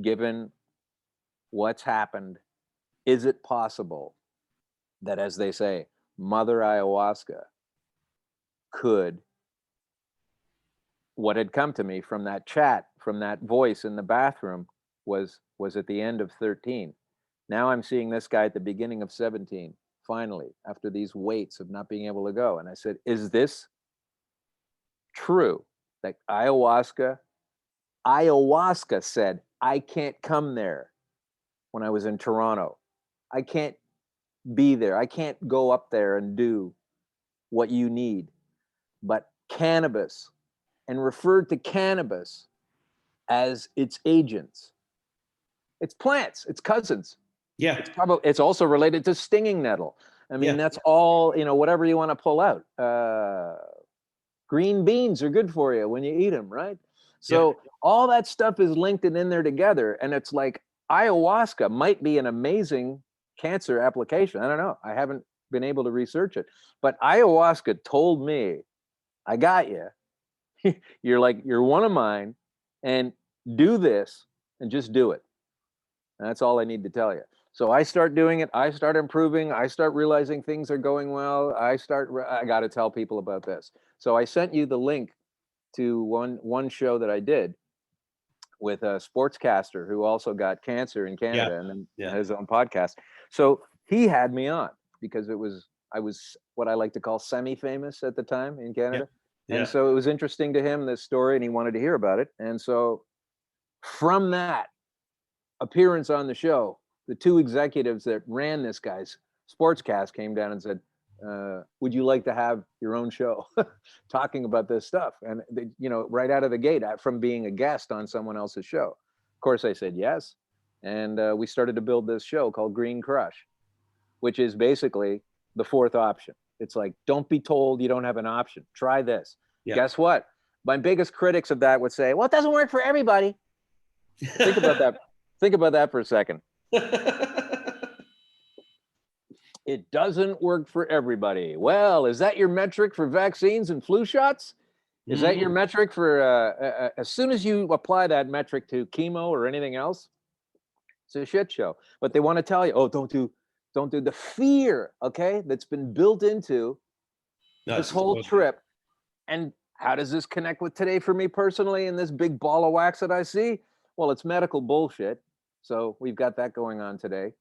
given what's happened, is it possible that, as they say, Mother Ayahuasca could, what had come to me from that chat, from that voice in the bathroom, was at the end of 13. Now I'm seeing this guy at the beginning of 17, finally, after these waits of not being able to go. And I said, is this true that ayahuasca said, I can't come there when I was in Toronto. I can't be there. I can't go up there and do what you need. But cannabis, and referred to cannabis as its agents. It's plants, it's cousins. Yeah. It's also related to stinging nettle. I mean, that's all, whatever you want to pull out. Green beans are good for you when you eat them, right? So all that stuff is linked and in there together. And it's like ayahuasca might be an amazing cancer application. I don't know. I haven't been able to research it. But ayahuasca told me, I got you. You're one of mine, and do this and just do it. And that's all I need to tell you. So I start doing it. I start improving. I start realizing things are going well. I got to tell people about this. So I sent you the link to one show that I did with a sportscaster who also got cancer in Canada and then had his own podcast. So he had me on because I was what I like to call semi-famous at the time in Canada. And so it was interesting to him, this story, and he wanted to hear about it. And so from that appearance on the show, the two executives that ran this guy's sportscast came down and said, would you like to have your own show talking about this stuff? And they, right out of the gate, from being a guest on someone else's show. Of course, I said yes. And we started to build this show called Green Crush, which is basically the fourth option. It's like, don't be told you don't have an option. Try this. Guess what? My biggest critics of that would say, well, it doesn't work for everybody. Think about that. Think about that for a second. It doesn't work for everybody. Well, is that your metric for vaccines and flu shots? Is that your metric for, as soon as you apply that metric to chemo or anything else, it's a shit show. But they want to tell you, oh, don't do the fear, okay, that's been built into this whole trip. And how does this connect with today for me personally and this big ball of wax that I see? Well, it's medical bullshit. So we've got that going on today.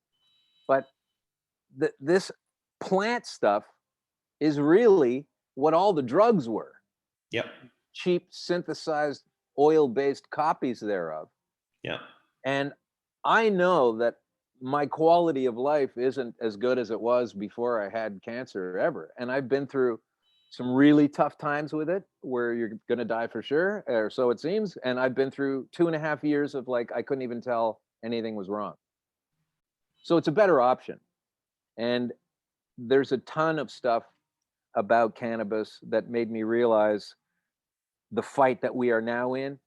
But this plant stuff is really what all the drugs were. Yep. Cheap, synthesized, oil-based copies thereof. Yeah. And I know that my quality of life isn't as good as it was before I had cancer ever. And I've been through some really tough times with it where you're going to die for sure, or so it seems. And I've been through 2.5 years of I couldn't even tell anything was wrong. So it's a better option. And there's a ton of stuff about cannabis that made me realize the fight that we are now in.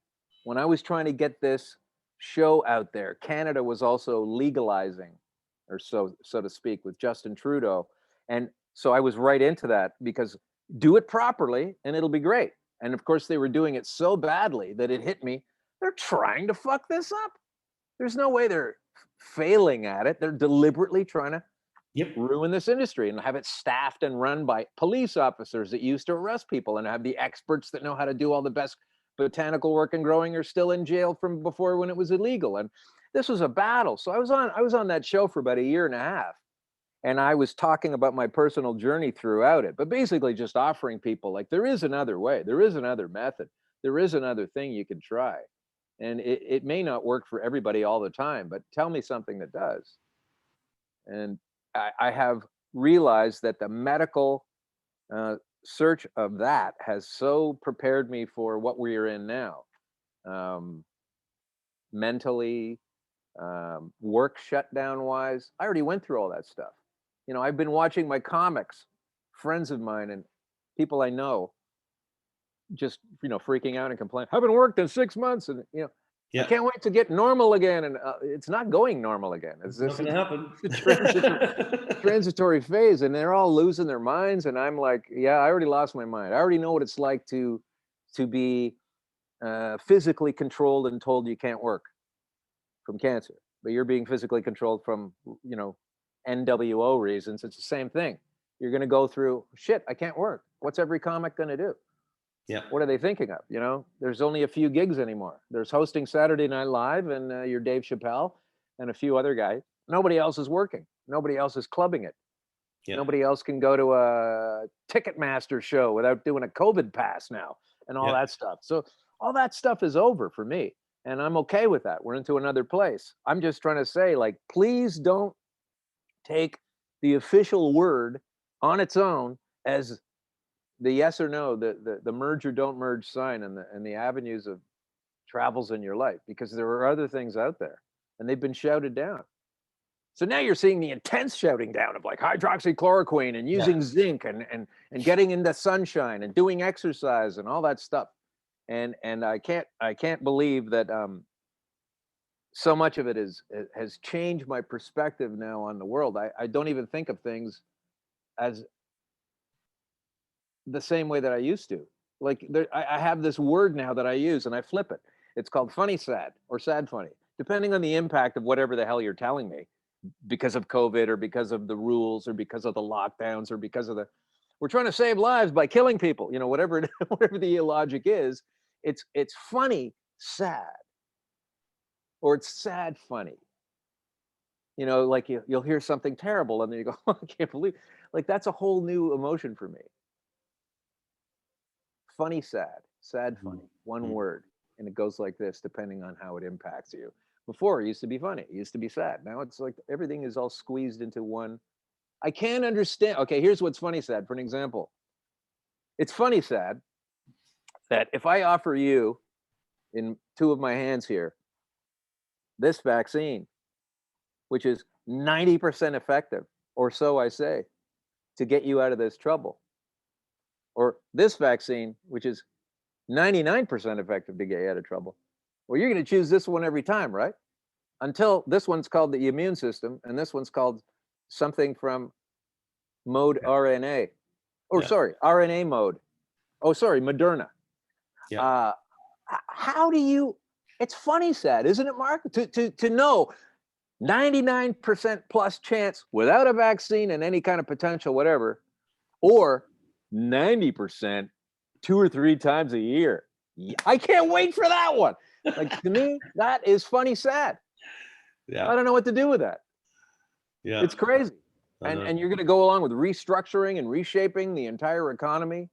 When I was trying to get this show out there, Canada was also legalizing, or so to speak, with Justin Trudeau. And so I was right into that because do it properly and it'll be great. And of course they were doing it so badly that it hit me. They're trying to fuck this up. There's no way they're failing at it. They're deliberately trying to Yep. ruin this industry and have it staffed and run by police officers that used to arrest people, and have the experts that know how to do all the best botanical work and growing are still in jail from before when it was illegal. And this was a battle. So I was on that show for about a year and a half. And I was talking about my personal journey throughout it, but basically just offering people like there is another way, there is another method, there is another thing you can try. And it may not work for everybody all the time, but tell me something that does. And I have realized that the medical search of that has so prepared me for what we're in now, mentally, work shutdown wise. I already went through all that stuff. You know, I've been watching my comics, friends of mine and people I know, just, you know, freaking out and complaining. Haven't worked in 6 months, and you know, I can't wait to get normal again. And it's not going normal again. It's not going to happen. It's a transitory phase, and they're all losing their minds. And I'm like, yeah, I already lost my mind. I already know what it's like to be physically controlled and told you can't work from cancer, but you're being physically controlled from, you know, NWO reasons. It's the same thing. You're going to go through shit. I can't work. What's every comic going to do? Yeah. What are they thinking of? You know, there's only a few gigs anymore. There's hosting Saturday Night Live and you're Dave Chappelle and a few other guys. Nobody else is working. Nobody else is clubbing it. Yeah. Nobody else can go to a Ticketmaster show without doing a COVID pass now and all that stuff. So all that stuff is over for me. And I'm okay with that. We're into another place. I'm just trying to say, like, please don't take the official word on its own as the yes or no, the merge or don't merge sign and the avenues of travels in your life, because there are other things out there and they've been shouted down. So now you're seeing the intense shouting down of like hydroxychloroquine and using zinc and getting into sunshine and doing exercise and all that stuff. And I can't believe that so much of it has changed my perspective now on the world. I don't even think of things as the same way that I used to. Like I have this word now that I use and I flip it. It's called funny sad or sad funny, depending on the impact of whatever the hell you're telling me, because of COVID or because of the rules or because of the lockdowns or because of we're trying to save lives by killing people, you know, whatever the logic is. It's funny sad, or it's sad funny. You know, like you'll hear something terrible and then you go, oh, I can't believe, like that's a whole new emotion for me. Funny sad, sad funny, one word, and it goes like this depending on how it impacts you. Before it used to be funny, it used to be sad. Now it's like everything is all squeezed into one. I can't understand. Okay, here's what's funny sad. For an example, it's funny sad that if I offer you in two of my hands here this vaccine, which is 90% effective, or so I say, to get you out of this trouble, or this vaccine, which is 99% effective to get you out of trouble, well, you're going to choose this one every time, right? Until this one's called the immune system, and this one's called something from mode RNA. Or sorry, RNA mode. Oh, sorry, Moderna. Yeah. How do you, it's funny sad, isn't it, Mark? To know 99% plus chance without a vaccine and any kind of potential whatever, or 90% 2 or 3 times a year. I can't wait for that one. Like, to me, that is funny sad. Yeah. I don't know what to do with that. Yeah. It's crazy. And you're going to go along with restructuring and reshaping the entire economy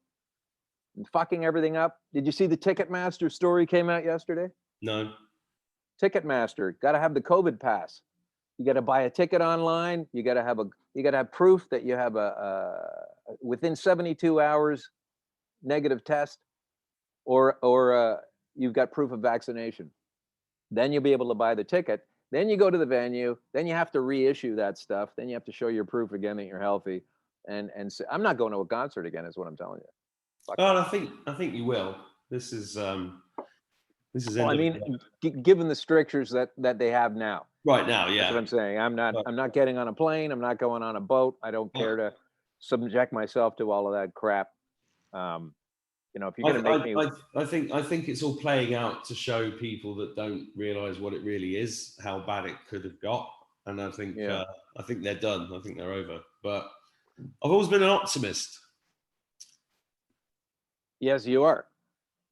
and fucking everything up. Did you see the Ticketmaster story came out yesterday? No. Ticketmaster, got to have the COVID pass. You got to buy a ticket online. You got to have proof that you have within 72 hours negative test, or you've got proof of vaccination. Then you'll be able to buy the ticket. Then you go to the venue. Then you have to reissue that stuff. Then you have to show your proof again that you're healthy. And so I'm not going to a concert again, is what I'm telling you. Well, I think you will. This is. Well, I mean, given the strictures that they have now. Right now, yeah. That's what I'm saying. I'm not getting on a plane. I'm not going on a boat. I don't care to subject myself to all of that crap. You know, if you're going to make me, I think it's all playing out to show people that don't realize what it really is, how bad it could have got. and I think they're done. I think they're over. But I've always been an optimist. Yes, you are.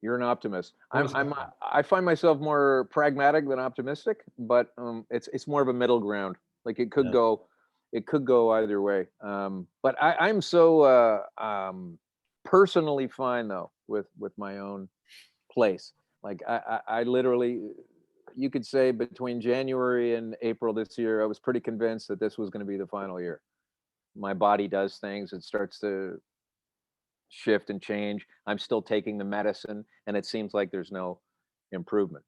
You're an optimist. I find myself more pragmatic than optimistic, but it's more of a middle ground. Like it could go either way. But I'm so personally fine though with my own place. Like I literally, you could say between January and April this year, I was pretty convinced that this was going to be the final year. My body does things; it starts to shift and change. I'm still taking the medicine, and it seems like there's no improvement.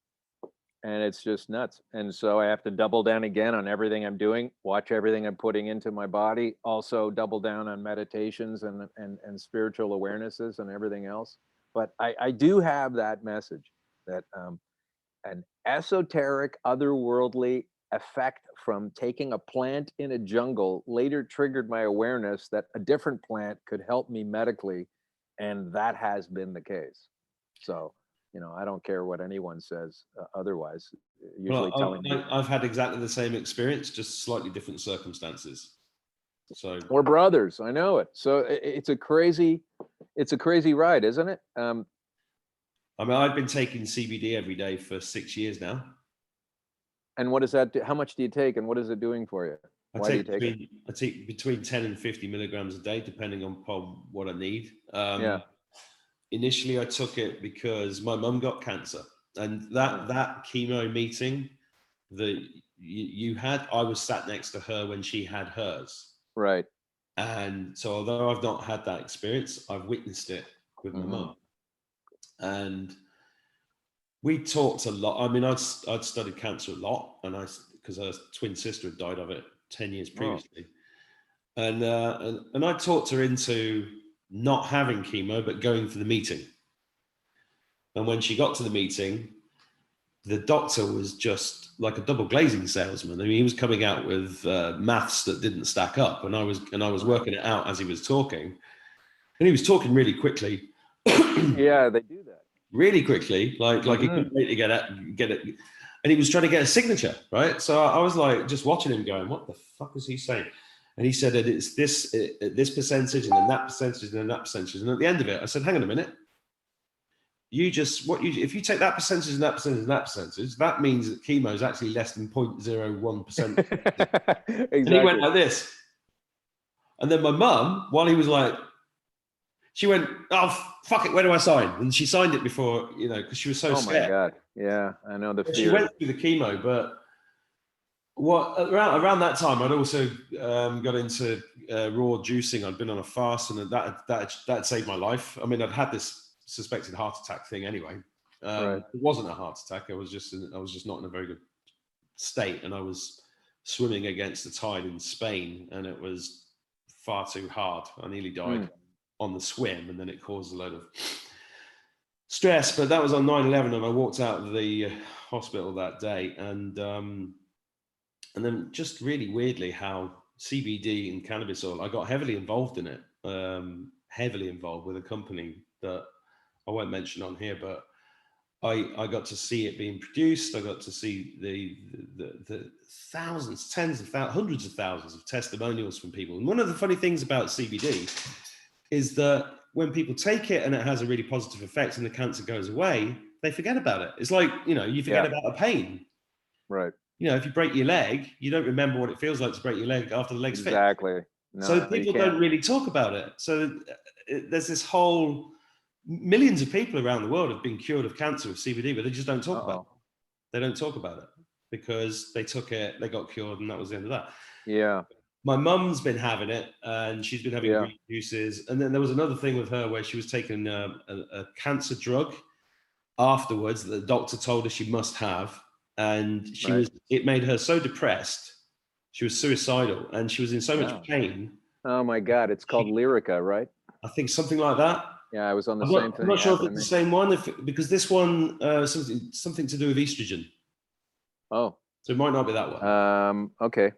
And it's just nuts. And so I have to double down again on everything I'm doing, watch everything I'm putting into my body, also double down on meditations and spiritual awarenesses and everything else. But I do have that message that an esoteric, otherworldly effect from taking a plant in a jungle later triggered my awareness that a different plant could help me medically. And that has been the case. So, I don't care what anyone says otherwise. Usually telling me. I've had exactly the same experience, just slightly different circumstances. So we're brothers. I know it. So it's a crazy ride, isn't it? I mean, I've been taking CBD every day for 6 years now. And what does that do? How much do you take, and what is it doing for you? Why do you take it? I take between 10 and 50 milligrams a day, depending on what I need. Initially, I took it because my mum got cancer, and that chemo meeting that you had, I was sat next to her when she had hers. Right. And so, although I've not had that experience, I've witnessed it with my mum. And we talked a lot. I mean, I'd studied cancer a lot, and because her twin sister had died of it 10 years previously. And I talked her into not having chemo, but going for the meeting. And when she got to the meeting, the doctor was just like a double glazing salesman. I mean, he was coming out with maths that didn't stack up, and I was working it out as he was talking, and he was talking really quickly. Yeah, they do that really quickly, like he couldn't wait to get it, and he was trying to get a signature, right? So I was like just watching him, going, "What the fuck is he saying?" And he said that it's this percentage, and then that percentage, and then that percentage. And at the end of it, I said, "Hang on a minute. If you take that percentage and that percentage and that percentage, that means that chemo is actually less than 0.01%." Exactly. And he went like this. And then my mum, while he was like, she went, "Oh, fuck it, where do I sign?" And she signed it before, because she was so scared. Oh my God. Yeah, I know the fear. She went through the chemo, but around that time, I'd also got into raw juicing. I'd been on a fast, and that saved my life. I mean, I'd had this suspected heart attack thing anyway. It wasn't a heart attack. I was just not in a very good state, and I was swimming against the tide in Spain, and it was far too hard. I nearly died on the swim, and then it caused a load of stress. But that was on 9/11, and I walked out of the hospital that day, and then just really weirdly how CBD and cannabis oil, I got heavily involved in it, heavily involved with a company that I won't mention on here, but I got to see it being produced. I got to see the thousands, tens of thousands, hundreds of thousands of testimonials from people. And one of the funny things about CBD is that when people take it and it has a really positive effect and the cancer goes away, they forget about it. It's like, you forget about the pain. Right. If you break your leg, you don't remember what it feels like to break your leg after the leg's fixed. Exactly. No, so people don't really talk about it. So there's this whole... Millions of people around the world have been cured of cancer with CBD, but they just don't talk about it. They don't talk about it because they took it, they got cured, and that was the end of that. Yeah. My mum's been having it, and she's been having green juices. And then there was another thing with her where she was taking a cancer drug afterwards that the doctor told her she must have. And it made her so depressed. She was suicidal, and she was in so much pain. Oh my God. It's called Lyrica, right? I think something like that. Yeah, I was on the same thing. I'm not sure if it's the same one, because this one something to do with estrogen. Oh, so it might not be that one. Okay.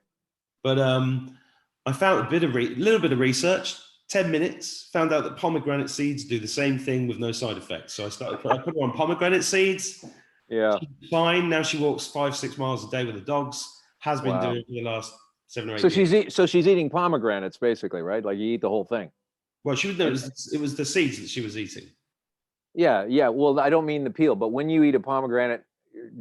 But I found a little bit of research. 10 minutes. Found out that pomegranate seeds do the same thing with no side effects. So I put her on pomegranate seeds. Yeah. She's fine now. She walks 5-6 miles a day with the dogs. Has been Wow. doing for the last 7 or 8 So years. she's eating pomegranates basically, right? Like you eat the whole thing. Well, she would know And it was the seeds that she was eating. yeah, yeah. Well, I don't mean the peel, but when you eat a pomegranate,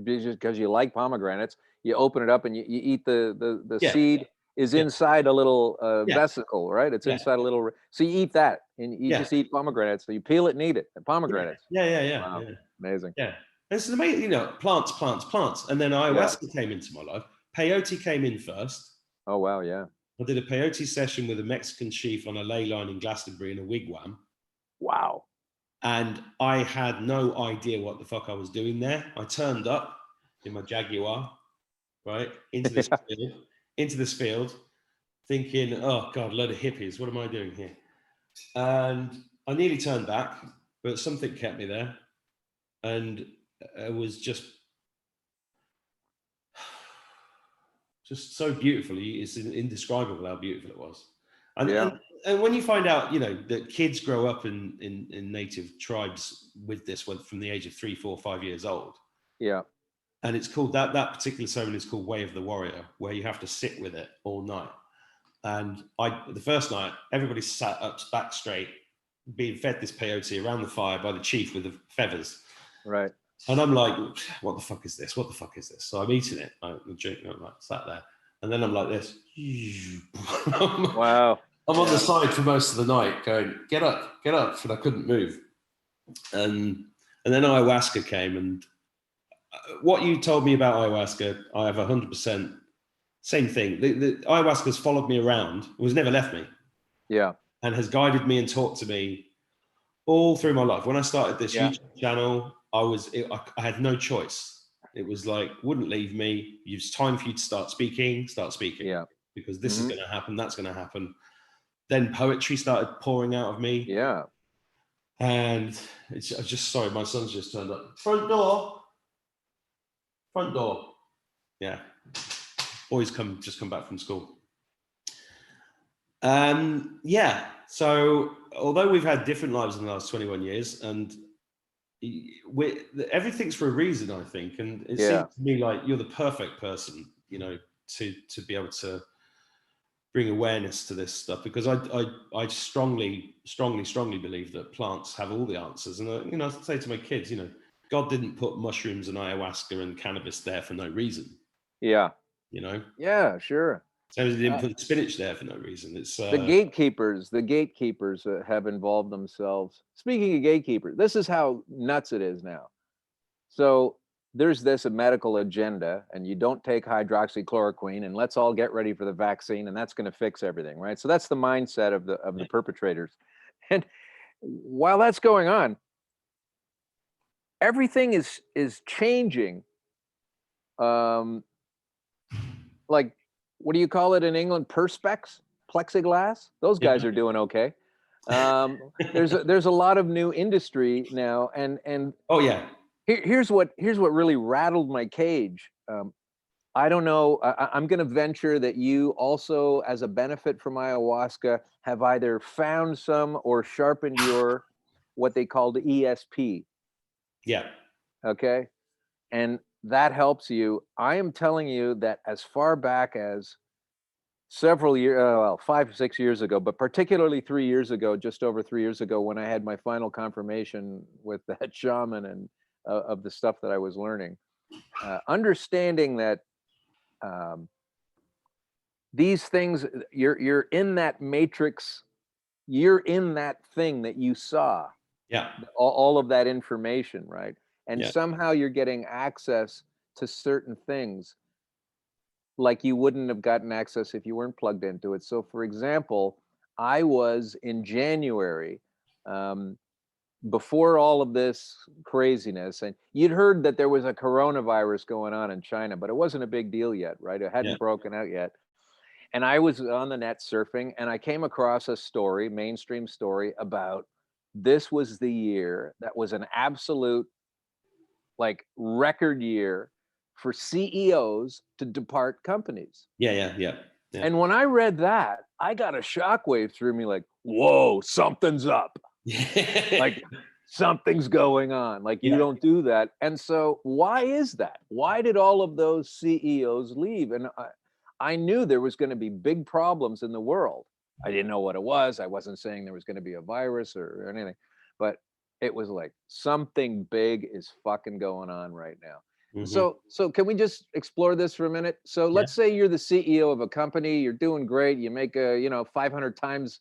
just because you like pomegranates, you open it up and you eat the Yeah, seed is yeah, inside a little yeah, vesicle, right? It's yeah, inside a little. So you eat that, and you yeah, just eat pomegranates. So you peel it and eat it. And yeah, pomegranates. yeah, yeah, yeah, Wow, yeah. amazing. Yeah. And it's amazing, you know, plants, plants, plants. And then Yeah. ayahuasca came into my life. Peyote came in first. Oh wow, yeah. I did a peyote session with a Mexican chief on a ley line in Glastonbury in a wigwam. Wow. And I had no idea what the fuck I was doing there. I turned up in my Jaguar, right, into this field, thinking, oh God, a load of hippies. What am I doing here? And I nearly turned back, but something kept me there. And it was just so beautifully, it's indescribable how beautiful it was. And, Yeah. and when you find out, you know, that kids grow up in native tribes with this one from the age of 3, 4, 5 years old. Yeah. And it's called that particular ceremony is called Way of the Warrior, where you have to sit with it all night. And the first night, everybody sat up back straight, being fed this peyote around the fire by the chief with the feathers. Right. And I'm like, what the fuck is this? What the fuck is this? So I'm eating it. I'm drinking. I'm like sat there, and then I'm like this. Wow. I'm on the side for most of the night, going, get up, and I couldn't move. And then ayahuasca came, and what you told me about ayahuasca, I have 100% same thing. The ayahuasca has followed me around. It was never left me. Yeah. And has guided me and talked to me all through my life. When I started this YouTube channel, I had no choice. It was like, wouldn't leave me. It's time for you to start speaking. Yeah. Because this is going to happen. That's going to happen. Then poetry started pouring out of me. Yeah. And I'm just sorry, my son's just turned up. Front door. Yeah. Boys just come back from school. Yeah. So although we've had different lives in the last 21 years, and everything's for a reason, I think. And it seems to me like you're the perfect person, you know, to be able to bring awareness to this stuff, because I strongly believe that plants have all the answers. And you know, I say to my kids, you know, God didn't put mushrooms and ayahuasca and cannabis there for no reason. Yeah. You know. Yeah. Sure. So he didn't put spinach there for no reason. It's the gatekeepers have involved themselves. Speaking of gatekeepers, this is how nuts it is now. So there's this a medical agenda, and you don't take hydroxychloroquine, and let's all get ready for the vaccine, and that's going to fix everything, right? So that's the mindset of the perpetrators. And while that's going on, everything is changing. Like, what do you call it in England? Perspex, plexiglass. Those guys are doing okay. There's a lot of new industry now, and oh yeah. Here's what really rattled my cage. I don't know. I'm going to venture that you also, as a benefit from ayahuasca, have either found some or sharpened your what they call the ESP. Yeah. Okay. And that helps you. I am telling you that as far back as several years, well, 5 or 6 years ago, but particularly 3 years ago, just over 3 years ago, when I had my final confirmation with that shaman and of the stuff that I was learning, understanding that these things, you're in that matrix, you're in that thing that you saw. Yeah. All of that information, right? And Yeah. somehow you're getting access to certain things like you wouldn't have gotten access if you weren't plugged into it. So for example, I was in January, before all of this craziness, and you'd heard that there was a coronavirus going on in China, but it wasn't a big deal yet, right? It hadn't broken out yet. And I was on the net surfing, and I came across a story, mainstream story, about this was the year that was an absolute like record year for CEOs to depart companies. Yeah. And when I read that, I got a shockwave through me like, whoa, something's up. Like something's going on. Like, you don't do that. And so why is that? Why did all of those CEOs leave? And I knew there was going to be big problems in the world. I didn't know what it was. I wasn't saying there was going to be a virus or anything, but it was like something big is fucking going on right now. So can we just explore this for a minute? So let's say you're the CEO of a company, you're doing great, you make 500 times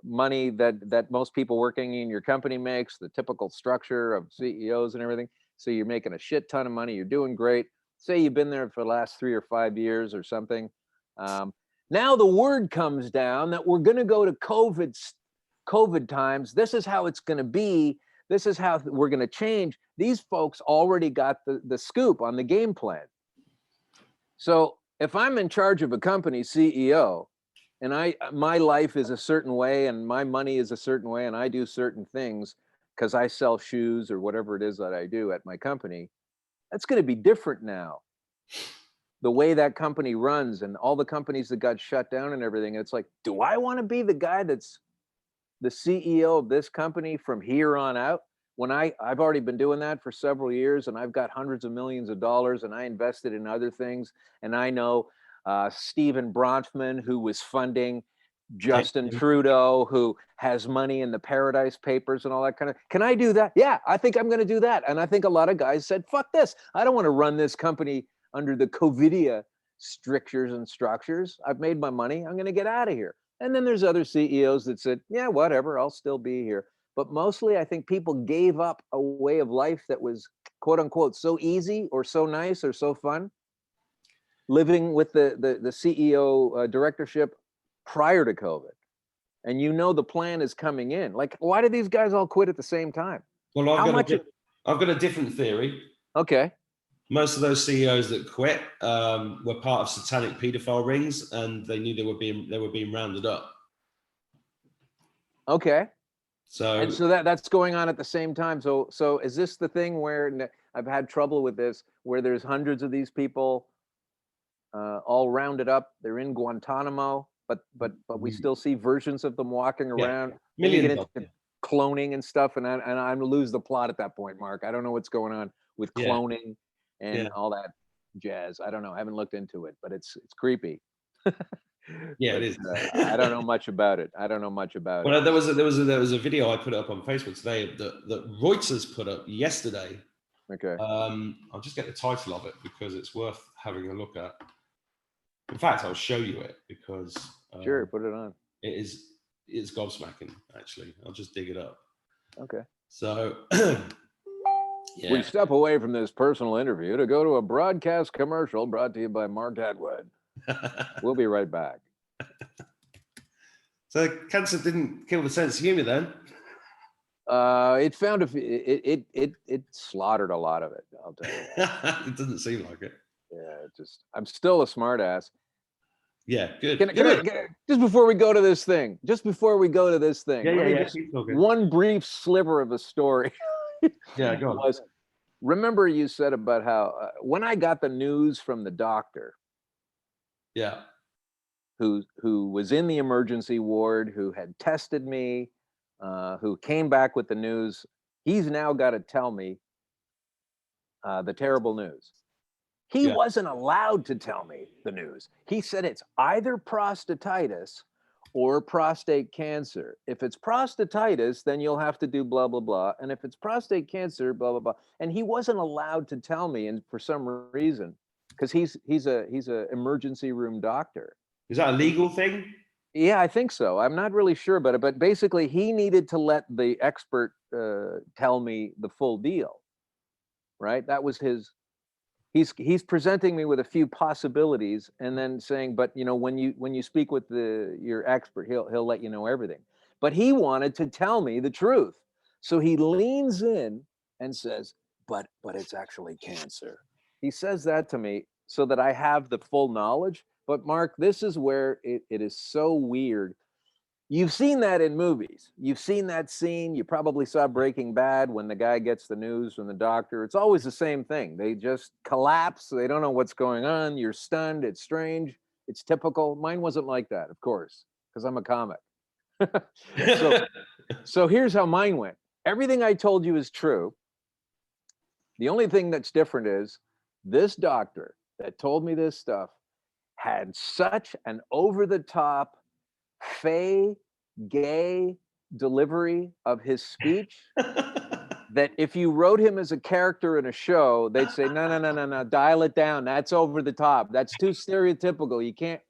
money that most people working in your company makes, the typical structure of CEOs and everything. So you're making a shit ton of money, you're doing great. Say you've been there for the last 3 or 5 years or something. Now the word comes down that we're going to go to COVID times. This is how it's going to be. This is how we're going to change. These folks already got the scoop on the game plan. So if I'm in charge of a company, CEO, and my life is a certain way and my money is a certain way and I do certain things because I sell shoes or whatever it is that I do at my company, that's going to be different now. The way that company runs and all the companies that got shut down and everything, it's like, do I want to be the guy that's the CEO of this company from here on out? When I've already been doing that for several years and I've got hundreds of millions of dollars and I invested in other things. And I know Stephen Bronfman, who was funding Justin Trudeau, who has money in the Paradise Papers and all that kind of, can I do that? Yeah, I think I'm going to do that. And I think a lot of guys said, fuck this. I don't want to run this company under the COVIDia strictures and structures. I've made my money. I'm going to get out of here. And then there's other CEOs that said, yeah, whatever, I'll still be here. But mostly I think people gave up a way of life that was, quote unquote, so easy or so nice or so fun. Living with the CEO directorship prior to COVID. And the plan is coming in. Like, why did these guys all quit at the same time? Well, I've got a different theory. Okay. Most of those CEOs that quit were part of satanic pedophile rings, and they knew they were being rounded up. Okay. So that's going on at the same time. So is this the thing where I've had trouble with this, where there's hundreds of these people all rounded up? They're in Guantanamo, but we still see versions of them walking around. Millions of them. Cloning and stuff, and I lose the plot at that point, Mark. I don't know what's going on with cloning and all that jazz. I don't know. I haven't looked into it, but it's creepy. It is. I don't know much about it. Well, there was a video I put up on Facebook today that Reuters put up yesterday. Okay. I'll just get the title of it because it's worth having a look at. In fact, I'll show you it because sure, put it on. It's gobsmacking, actually. I'll just dig it up. Okay. So we step away from this personal interview to go to a broadcast commercial brought to you by Mark Atwood. We'll be right back. So cancer didn't kill the sense of humor then? It found it slaughtered a lot of it, I'll tell you. It doesn't seem like it. Yeah, I'm still a smart ass. Yeah, good. Just before we go to this thing, one brief sliver of a story. Yeah, go on. Remember you said about how when I got the news from the doctor, who was in the emergency ward, who had tested me, who came back with the news, he's now got to tell me the terrible news. He wasn't allowed to tell me the news. He said it's either prostatitis or prostate cancer. If it's prostatitis, then you'll have to do blah, blah, blah. And if it's prostate cancer, blah, blah, blah. And he wasn't allowed to tell me, and for some reason, because he's a emergency room doctor. Is that a legal thing? Yeah, I think so. I'm not really sure about it, but basically he needed to let the expert tell me the full deal, right? That was his. He's presenting me with a few possibilities and then saying, but when you speak with your expert, he'll let you know everything. But he wanted to tell me the truth. So he leans in and says, but it's actually cancer. He says that to me so that I have the full knowledge. But Mark, this is where it is so weird. You've seen that in movies. You've seen that scene. You probably saw Breaking Bad when the guy gets the news from the doctor. It's always the same thing. They just collapse. They don't know what's going on. You're stunned. It's strange. It's typical. Mine wasn't like that, of course, because I'm a comic. So here's how mine went. everything I told you is true. The only thing that's different is this doctor that told me this stuff had such an over-the-top, fey, gay delivery of his speech that if you wrote him as a character in a show, they'd say, no, dial it down. That's over the top. That's too stereotypical. You can't.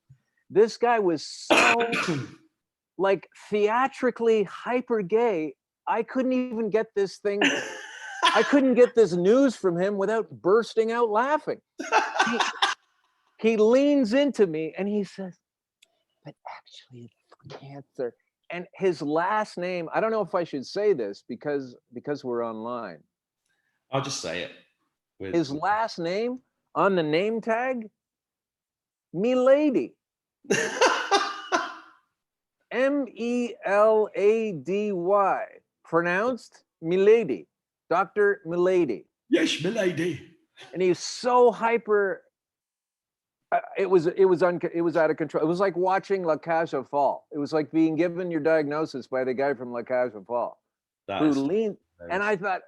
This guy was so like theatrically hyper gay. I couldn't even get this thing. I couldn't get this news from him without bursting out laughing. He leans into me and he says, but actually it's cancer. And his last name, I don't know if I should say this because we're online. I'll just say it. His last name on the name tag, Milady. Melady. Pronounced Milady. Dr. Milady. Yes, Milady. And he's so hyper. It was out of control. It was like watching La Cage aux Folles. It was like being given your diagnosis by the guy from La Cage aux Folles, who leaned. And I thought,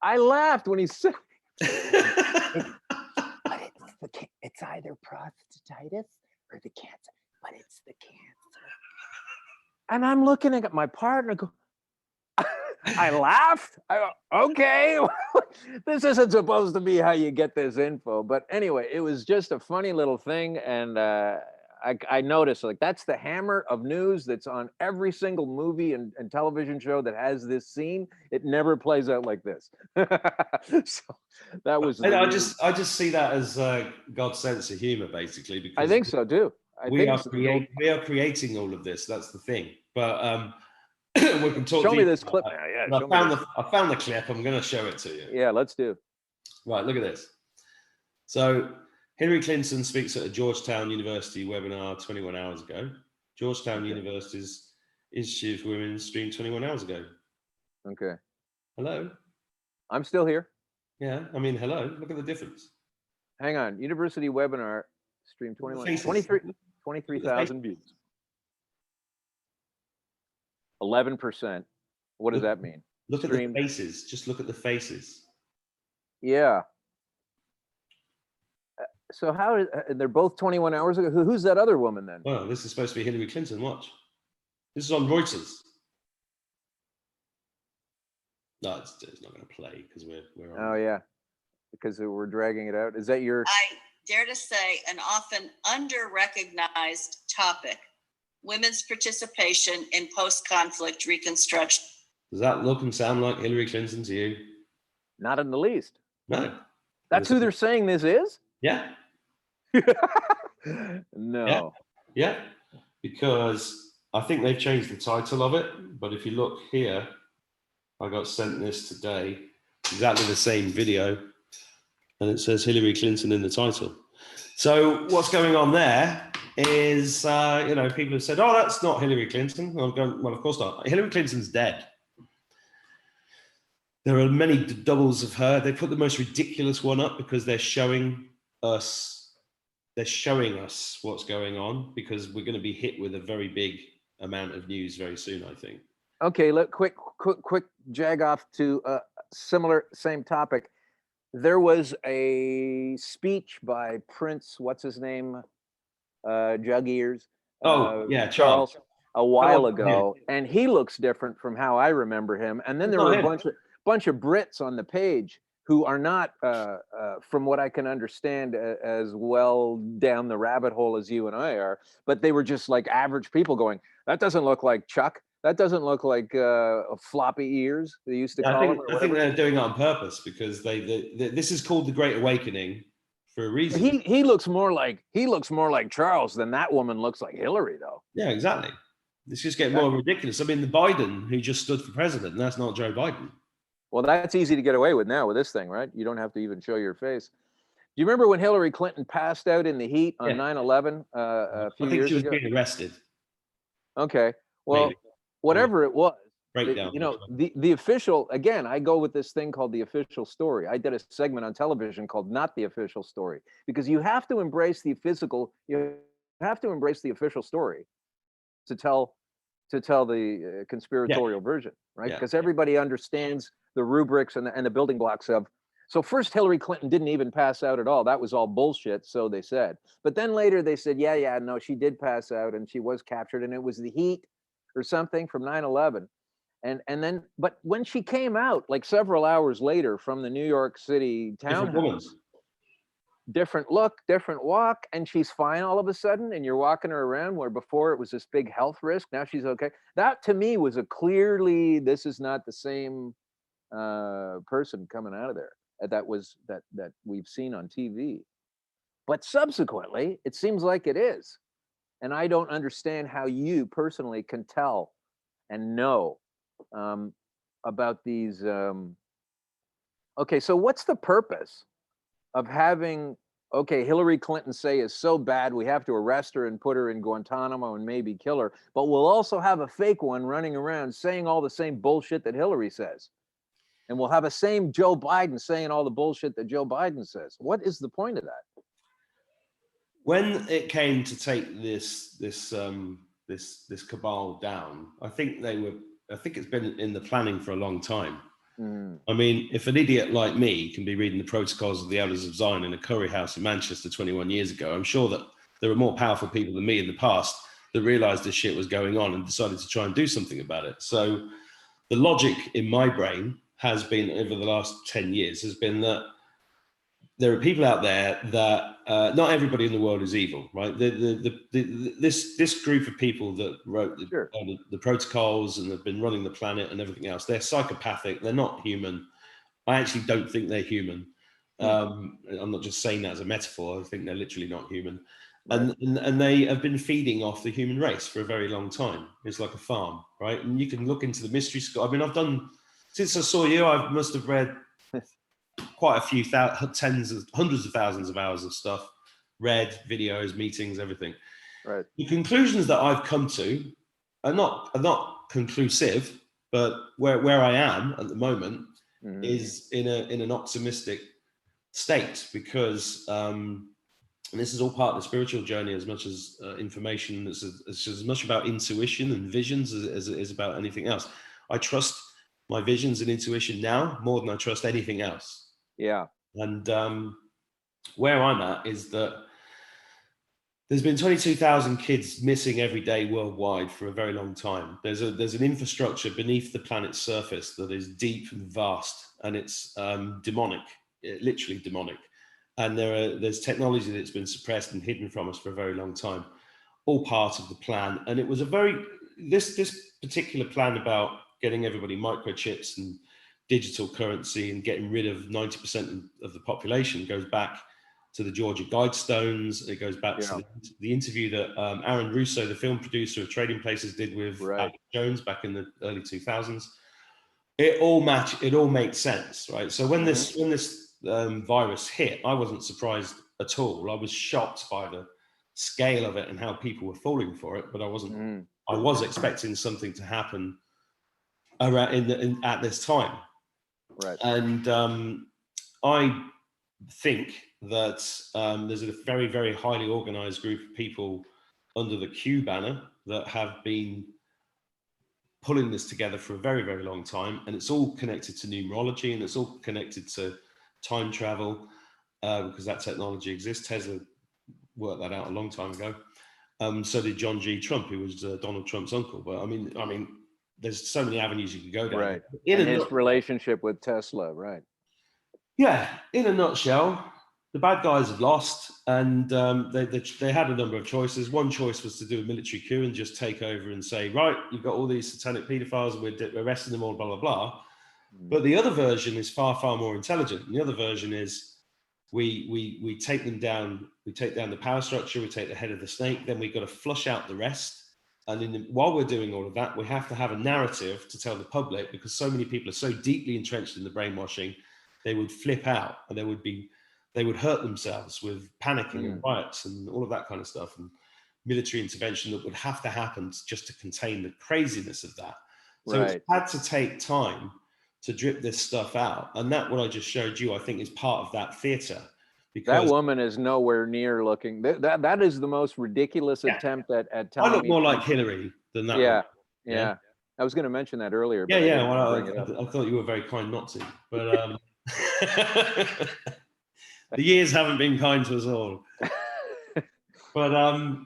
I laughed when he said, but it's either prostatitis or the cancer, but it's the cancer. And I'm looking at my partner, go, I laughed. I go, okay, this isn't supposed to be how you get this info. But anyway, it was just a funny little thing. And I noticed, like, that's the hammer of news that's on every single movie and television show that has this scene. It never plays out like this. So that was. I just see that as God's sense of humor, basically. Because I think so too. We are creating all of this. That's the thing. But we can talk. Show me this clip now. Yeah, I found the clip. I'm going to show it to you. Yeah, let's do. Right, look at this. So Hillary Clinton speaks at a Georgetown University webinar 21 hours ago. Georgetown University's Institute of Women streamed 21 hours ago. Okay. Hello. I'm still here. Yeah, I mean, hello. Look at the difference. Hang on. University webinar streamed 23,000 views. 11%. What does that mean? Look at the faces. Just look at the faces. Yeah. So how they're both 21 hours ago? Who's that other woman then? Well, this is supposed to be Hillary Clinton. Watch. This is on Reuters. No, it's not going to play because we're on. Oh yeah, because we're dragging it out. Is that your? I dare to say an often under-recognized topic: women's participation in post-conflict reconstruction. Does that look and sound like Hillary Clinton to you? Not in the least. No. That's who they're saying this is? Yeah. No. Yeah. Because I think they've changed the title of it. But if you look here, I got sent this today, exactly the same video, and it says Hillary Clinton in the title. So what's going on there is, people have said, oh, that's not Hillary Clinton. I'm going, well, of course not. Hillary Clinton's dead. There are many doubles of her. They put the most ridiculous one up because they're showing us what's going on, because we're going to be hit with a very big amount of news very soon, I think. Okay, quick jag off to a same topic. There was a speech by Prince, what's his name? Jug Ears. Charles. A while ago, and he looks different from how I remember him. And then there were a bunch of Brits on the page who are not, from what I can understand, as well down the rabbit hole as you and I are, but they were just like average people going, that doesn't look like Chuck. That doesn't look like floppy ears, they used to call them. I think they're doing it on purpose because this is called the Great Awakening for a reason. He looks more like Charles than that woman looks like Hillary, though. Yeah, exactly. It's just getting more ridiculous. I mean, the Biden who just stood for president, and that's not Joe Biden. Well, that's easy to get away with now with this thing, right? You don't have to even show your face. Do you remember when Hillary Clinton passed out in the heat on 9/11 a few years ago? I think she was being arrested. Okay. Well, maybe. Whatever it was, breakdown. The official, again, I go with this thing called the official story. I did a segment on television called Not the Official Story, because you have to embrace the official story to to tell the conspiratorial version, right? Because everybody understands the rubrics and the building blocks of. So first, Hillary Clinton didn't even pass out at all. That was all bullshit, so they said. But then later they said, yeah, no, she did pass out and she was captured, and it was the heat or something from 9/11. And then, but when she came out, like several hours later from the New York City townhouse, different look, different walk, and she's fine all of a sudden, and you're walking her around where before it was this big health risk. Now she's okay. That to me was a clearly, this is not the same person coming out of there that we've seen on TV. But subsequently, it seems like it is. And I don't understand how you personally can tell and know about these. Okay, so what's the purpose of having, Hillary Clinton say is so bad, we have to arrest her and put her in Guantanamo and maybe kill her, but we'll also have a fake one running around saying all the same bullshit that Hillary says. And we'll have a same Joe Biden saying all the bullshit that Joe Biden says. What is the point of that? When it came to take this cabal down, I think it's been in the planning for a long time. I mean, if an idiot like me can be reading the Protocols of the Elders of Zion in a curry house in Manchester 21 years ago, I'm sure that there were more powerful people than me in the past that realized this shit was going on and decided to try and do something about it. So the logic in my brain has been, over the last 10 years, has been that there are people out there that not everybody in the world is evil, right? This group of people that wrote the protocols and have been running the planet and everything else, they're psychopathic. They're not human. I actually don't think they're human. I'm not just saying that as a metaphor. I think they're literally not human. Right. And they have been feeding off the human race for a very long time. It's like a farm, right? And you can look into the mystery school. I mean, I've done, since I saw you, I must have read quite a few hundreds of thousands of hours of stuff, read videos, meetings, everything. Right. The conclusions that I've come to are not conclusive, but where I am at the moment is in an optimistic state, because and this is all part of the spiritual journey as much as information. It's as much about intuition and visions as it is about anything else. I trust my visions and intuition now more than I trust anything else. Yeah. And where I'm at is that there's been 22,000 kids missing every day worldwide for a very long time. There's an infrastructure beneath the planet's surface that is deep and vast, and it's demonic, literally demonic. And there's technology that's been suppressed and hidden from us for a very long time, all part of the plan. And it was this particular plan about getting everybody microchips and digital currency and getting rid of 90% of the population goes back to the Georgia Guidestones. It goes back to the interview that Aaron Russo, the film producer of Trading Places, did with Alex Jones back in the early 2000s. It all makes sense, right? So when this virus hit, I wasn't surprised at all. I was shocked by the scale of it and how people were falling for it, but I wasn't. I was expecting something to happen around at this time. Right. And I think that there's a very, very highly organized group of people under the Q banner that have been pulling this together for a very, very long time. And it's all connected to numerology, and it's all connected to time travel, because that technology exists. Tesla worked that out a long time ago. So did John G. Trump, who was Donald Trump's uncle. But I mean, there's so many avenues you can go down. Right. In his relationship with Tesla, right? Yeah. In a nutshell, the bad guys have lost, and they had a number of choices. One choice was to do a military coup and just take over and say, right, you've got all these satanic pedophiles, and we're arresting them all, blah, blah, blah. But the other version is far, far more intelligent. And the other version is we take them down, we take down the power structure, we take the head of the snake, then we've got to flush out the rest. And while we're doing all of that, we have to have a narrative to tell the public, because so many people are so deeply entrenched in the brainwashing, they would flip out, and they would hurt themselves with panicking and riots and all of that kind of stuff, and military intervention that would have to happen just to contain the craziness of that. So it's had to take time to drip this stuff out. And that, what I just showed you, I think is part of that theater. Because that woman is nowhere near looking. That is the most ridiculous attempt at telling I look more like Hillary than that. Yeah, one. Yeah. I was going to mention that earlier, Yeah, but yeah. I Well, didn't bring it up. I thought you were very kind not to, but the years haven't been kind to us all. But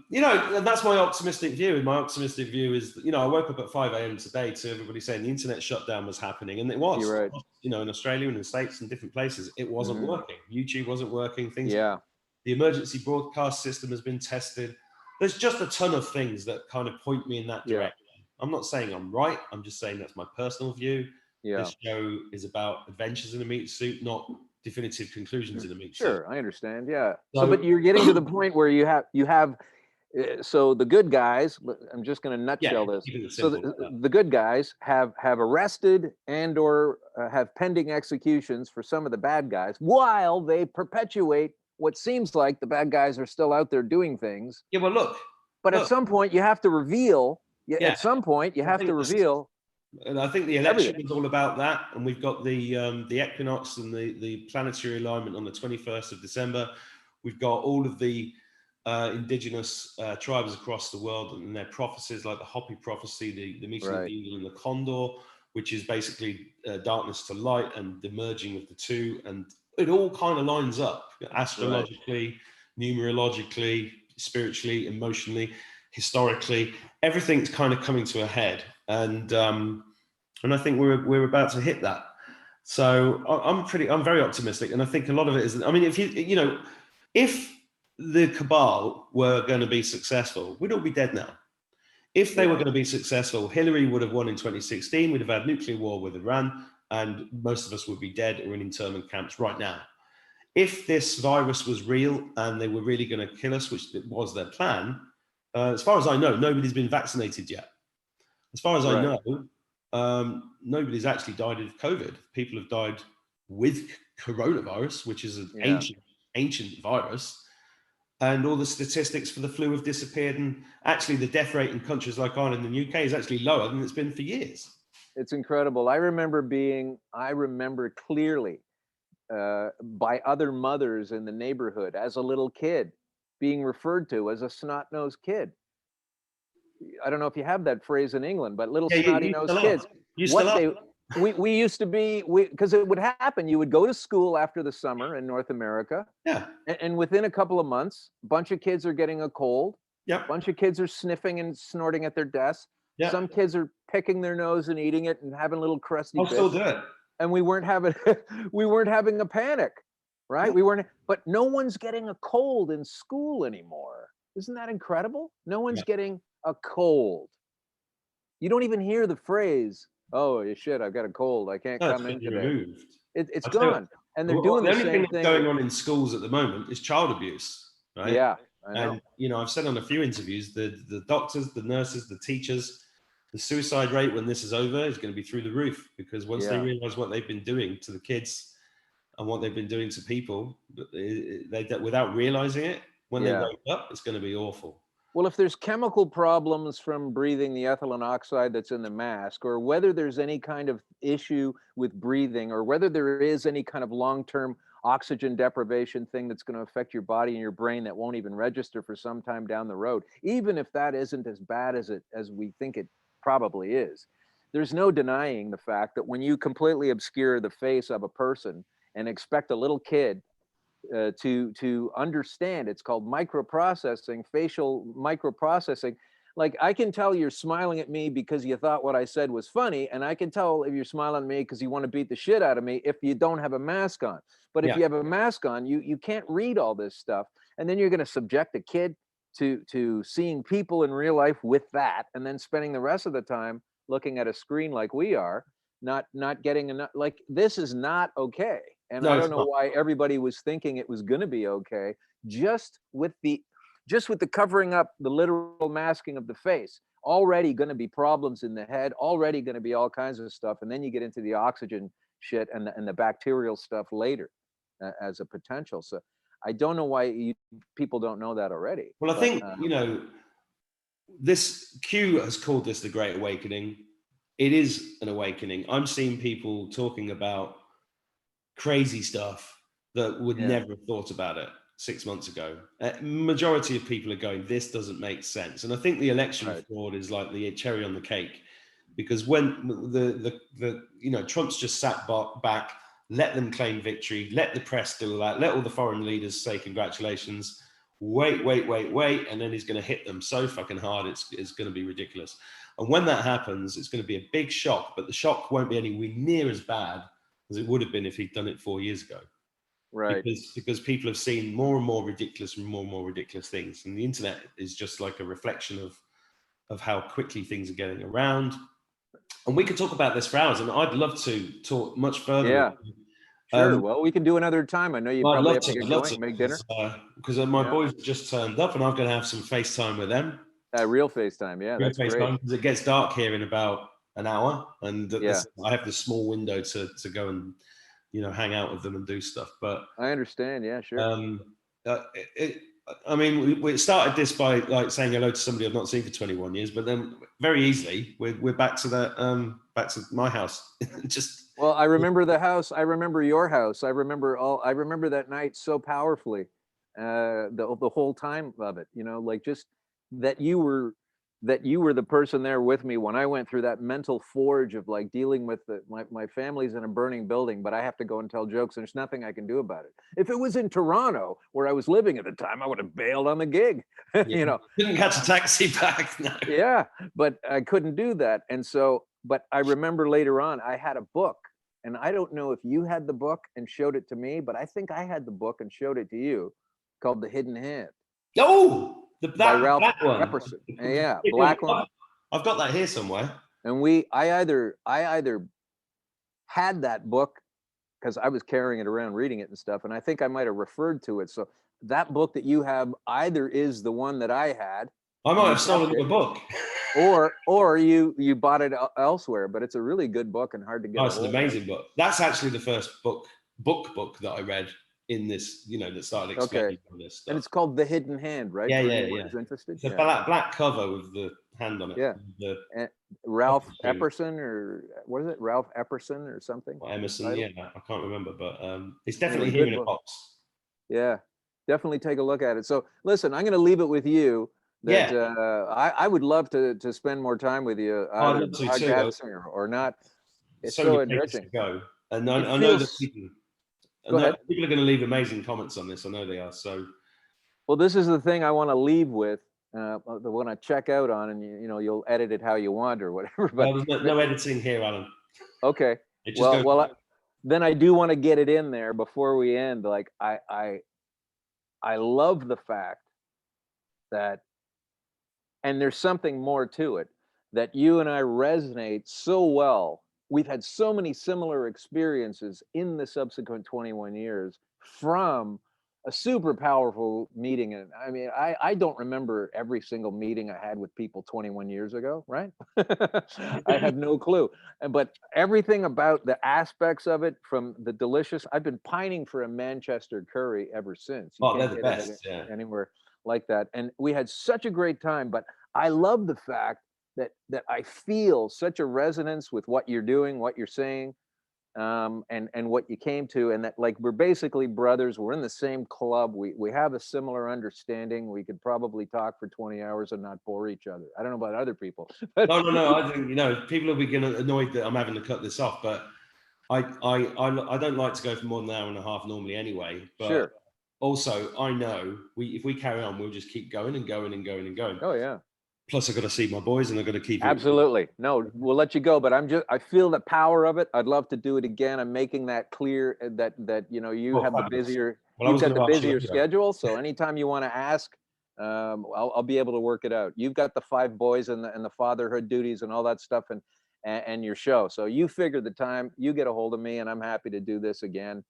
you know, and that's my optimistic view. And my optimistic view is, you know, I woke up at 5 a.m. today to everybody saying the internet shutdown was happening, and it was. You're right. You know, in Australia and in the States and different places, it wasn't working. YouTube wasn't working. Things. Yeah. The emergency broadcast system has been tested. There's just a ton of things that kind of point me in that direction. I'm not saying I'm right. I'm just saying that's my personal view. Yeah. This show is about adventures in a meat suit, not definitive conclusions in a meat suit. Sure, I understand. Yeah. So, but you're getting to the point where you have. So the good guys. I'm just going to nutshell this. So the good guys have arrested and or have pending executions for some of the bad guys, while they perpetuate what seems like the bad guys are still out there doing things. Yeah. Well, look. But at some point, you have to reveal. At some point, you have to reveal. And I think the election is all about that. And we've got the equinox and the planetary alignment on the 21st of December. We've got all of the indigenous tribes across the world and their prophecies, like the Hopi prophecy, the meeting of the eagle and the condor, which is basically darkness to light and the merging of the two. And it all kind of lines up astrologically, numerologically, spiritually, emotionally, historically. Everything's kind of coming to a head. And I think we're about to hit that. So I'm very optimistic. And I think a lot of it is, I mean, if the cabal were going to be successful, we'd all be dead now. If they were going to be successful, Hillary would have won in 2016. We'd have had nuclear war with Iran, and most of us would be dead or in internment camps right now. If this virus was real and they were really going to kill us, which was their plan, as far as I know, nobody's been vaccinated yet. As far as I know, nobody's actually died of COVID. People have died with coronavirus, which is an ancient virus. And all the statistics for the flu have disappeared. And actually the death rate in countries like Ireland and the UK is actually lower than it's been for years. It's incredible. I remember clearly by other mothers in the neighborhood as a little kid being referred to as a snot-nosed kid. I don't know if you have that phrase in England, but little snotty-nosed kids. We used to be, because it would happen. You would go to school after the summer in North America. Yeah. And within a couple of months, a bunch of kids are getting a cold. Yeah. A bunch of kids are sniffing and snorting at their desks. Yeah. Some kids are picking their nose and eating it and having little crusty bits. I'll still do it. And we weren't having a panic, right? Yeah. But no one's getting a cold in school anymore. Isn't that incredible? No one's getting a cold. You don't even hear the phrase, "Oh shit, I've got a cold. I can't come in today." It's gone. And they're doing the same thing. The only thing that's going on in schools at the moment is child abuse, right? Yeah, I know. And I've said on a few interviews, the doctors, the nurses, the teachers, the suicide rate when this is over is going to be through the roof, because once they realize what they've been doing to the kids and what they've been doing to people, without realizing it, when they wake up, it's going to be awful. Well, if there's chemical problems from breathing the ethylene oxide that's in the mask, or whether there's any kind of issue with breathing, or whether there is any kind of long-term oxygen deprivation thing that's going to affect your body and your brain that won't even register for some time down the road, even if that isn't as bad as we think it probably is, there's no denying the fact that when you completely obscure the face of a person and expect a little kid to understand, it's called microprocessing, facial microprocessing. Like, I can tell you're smiling at me because you thought what I said was funny, and I can tell if you're smiling at me because you want to beat the shit out of me if you don't have a mask on. But if you have a mask on, you can't read all this stuff, and then you're going to subject a kid to seeing people in real life with that, and then spending the rest of the time looking at a screen like we are, not getting enough. Like, this is not okay. And I don't know why everybody was thinking it was going to be okay, just with the covering up, the literal masking of the face. Already going to be problems in the head, already going to be all kinds of stuff. And then you get into the oxygen shit and the bacterial stuff later as a potential. So I don't know why people don't know that already. Well, I think, this Q has called this the Great Awakening. It is an awakening. I'm seeing people talking about crazy stuff that would never have thought about it 6 months ago. Majority of people are going, this doesn't make sense. And I think the election fraud is like the cherry on the cake. because when Trump's just sat back, let them claim victory, let the press do that, let all the foreign leaders say congratulations, wait, and then he's going to hit them so fucking hard, it's going to be ridiculous. And when that happens, it's going to be a big shock, but the shock won't be anywhere near as bad as it would have been if he'd done it 4 years ago. Right. Because people have seen more and more ridiculous things. And the internet is just like a reflection of how quickly things are getting around. And we could talk about this for hours, and I'd love to talk much further. Yeah. Sure. Well, we can do another time. I know you probably have to get going, make dinner. Because my boys just turned up, and I'm going to have some FaceTime with them. Real FaceTime, yeah, real that's FaceTime, great. Because it gets dark here in about an hour, and I have this small window to go and hang out with them and do stuff. But I understand. Yeah, sure. We started this by like saying hello to somebody I've not seen for 21 years, but then very easily we're back to that back to my house. Well, I remember the house. I remember your house. I remember that night so powerfully. The whole time of it, like just that you were the person there with me when I went through that mental forge of like dealing with my family's in a burning building, but I have to go and tell jokes and there's nothing I can do about it. If it was in Toronto where I was living at the time, I would have bailed on the gig. Didn't catch a taxi back. No. Yeah, but I couldn't do that. And so, but I remember later on I had a book, and I don't know if you had the book and showed it to me, but I think I had the book and showed it to you, called The Hidden Hand. Oh! By Ralph black one. Epperson. Yeah, black one. I've got that here somewhere. And I either had that book because I was carrying it around reading it and stuff, and I think I might have referred to it. So that book that you have either is the one that I had. I might have stolen the book. or you bought it elsewhere, but it's a really good book and hard to get. Oh, it's an amazing book. That's actually the first book that I read in this, that started explaining all this stuff. And it's called The Hidden Hand, right? Yeah. Who's interested? It's a black cover with the hand on it. Yeah. And Ralph Epperson, or what is it? Ralph Epperson or something? Or Emerson, yeah, I can't remember, but it's definitely here in a box. Yeah, definitely take a look at it. So listen, I'm going to leave it with you. That I would love to spend more time with you, either podcasting or not. It's so enriching. And I know that people are going to leave amazing comments on this. I know they are. So, well, this is the thing I want to leave with. The one I check out on, and you'll edit it how you want or whatever. But there's no editing here, Alan. Okay. Then I do want to get it in there before we end. Like I love the fact that, and there's something more to it, that you and I resonate so well. We've had so many similar experiences in the subsequent 21 years from a super powerful meeting. And I mean, I don't remember every single meeting I had with people 21 years ago, right? I have no clue. But everything about the aspects of it, from the delicious, I've been pining for a Manchester curry ever since. They're the best, anywhere like that. And we had such a great time. But I love the fact that I feel such a resonance with what you're doing, what you're saying, and what you came to, and that like we're basically brothers. We're in the same club. We have a similar understanding. We could probably talk for 20 hours and not bore each other. I don't know about other people. No. I think people will be annoyed that I'm having to cut this off, but I don't like to go for more than an hour and a half normally anyway. But sure. Also, I know if we carry on, we'll just keep going and going and going and going. Oh yeah. Plus, I've got to see my boys, and I've got to keep. Absolutely. No, we'll let you go, but I feel the power of it. I'd love to do it again. I'm making that clear that you have the busier, you've got the busier schedule. So anytime you want to ask, I'll be able to work it out. You've got the 5 boys and the fatherhood duties and all that stuff, and your show. So you figure the time, you get a hold of me, and I'm happy to do this again.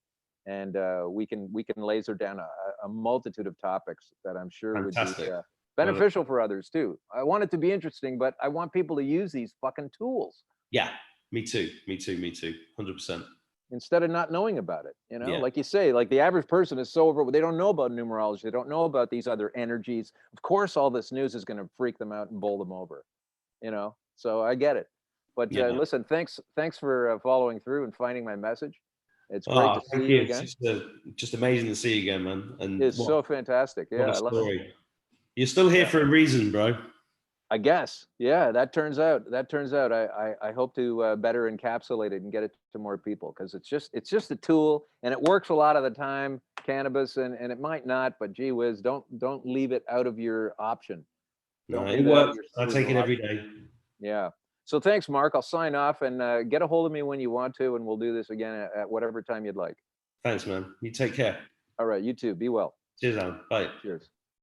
And we can laser down a multitude of topics that I'm sure Fantastic. Would be beneficial for others too. I want it to be interesting, but I want people to use these fucking tools. Yeah, me too. 100%. Instead of not knowing about it, like you say, like the average person is so over, they don't know about numerology. They don't know about these other energies. Of course, all this news is going to freak them out and bowl them over, so I get it. But listen, thanks for following through and finding my message. It's great to see you again. It's just amazing to see you again, man. And it's so fantastic. Yeah, I love it. You're still here for a reason, bro. I guess. Yeah, that turns out. I hope to better encapsulate it and get it to more people, because it's just a tool, and it works a lot of the time, cannabis, and it might not, but gee whiz, don't leave it out of your option. No, Don't it leave it out of works. your I take cerebral it every option. day. Yeah. So thanks, Mark. I'll sign off, and get a hold of me when you want to, and we'll do this again at whatever time you'd like. Thanks, man. You take care. All right, you too. Be well. Cheers, Alan. Bye. Cheers.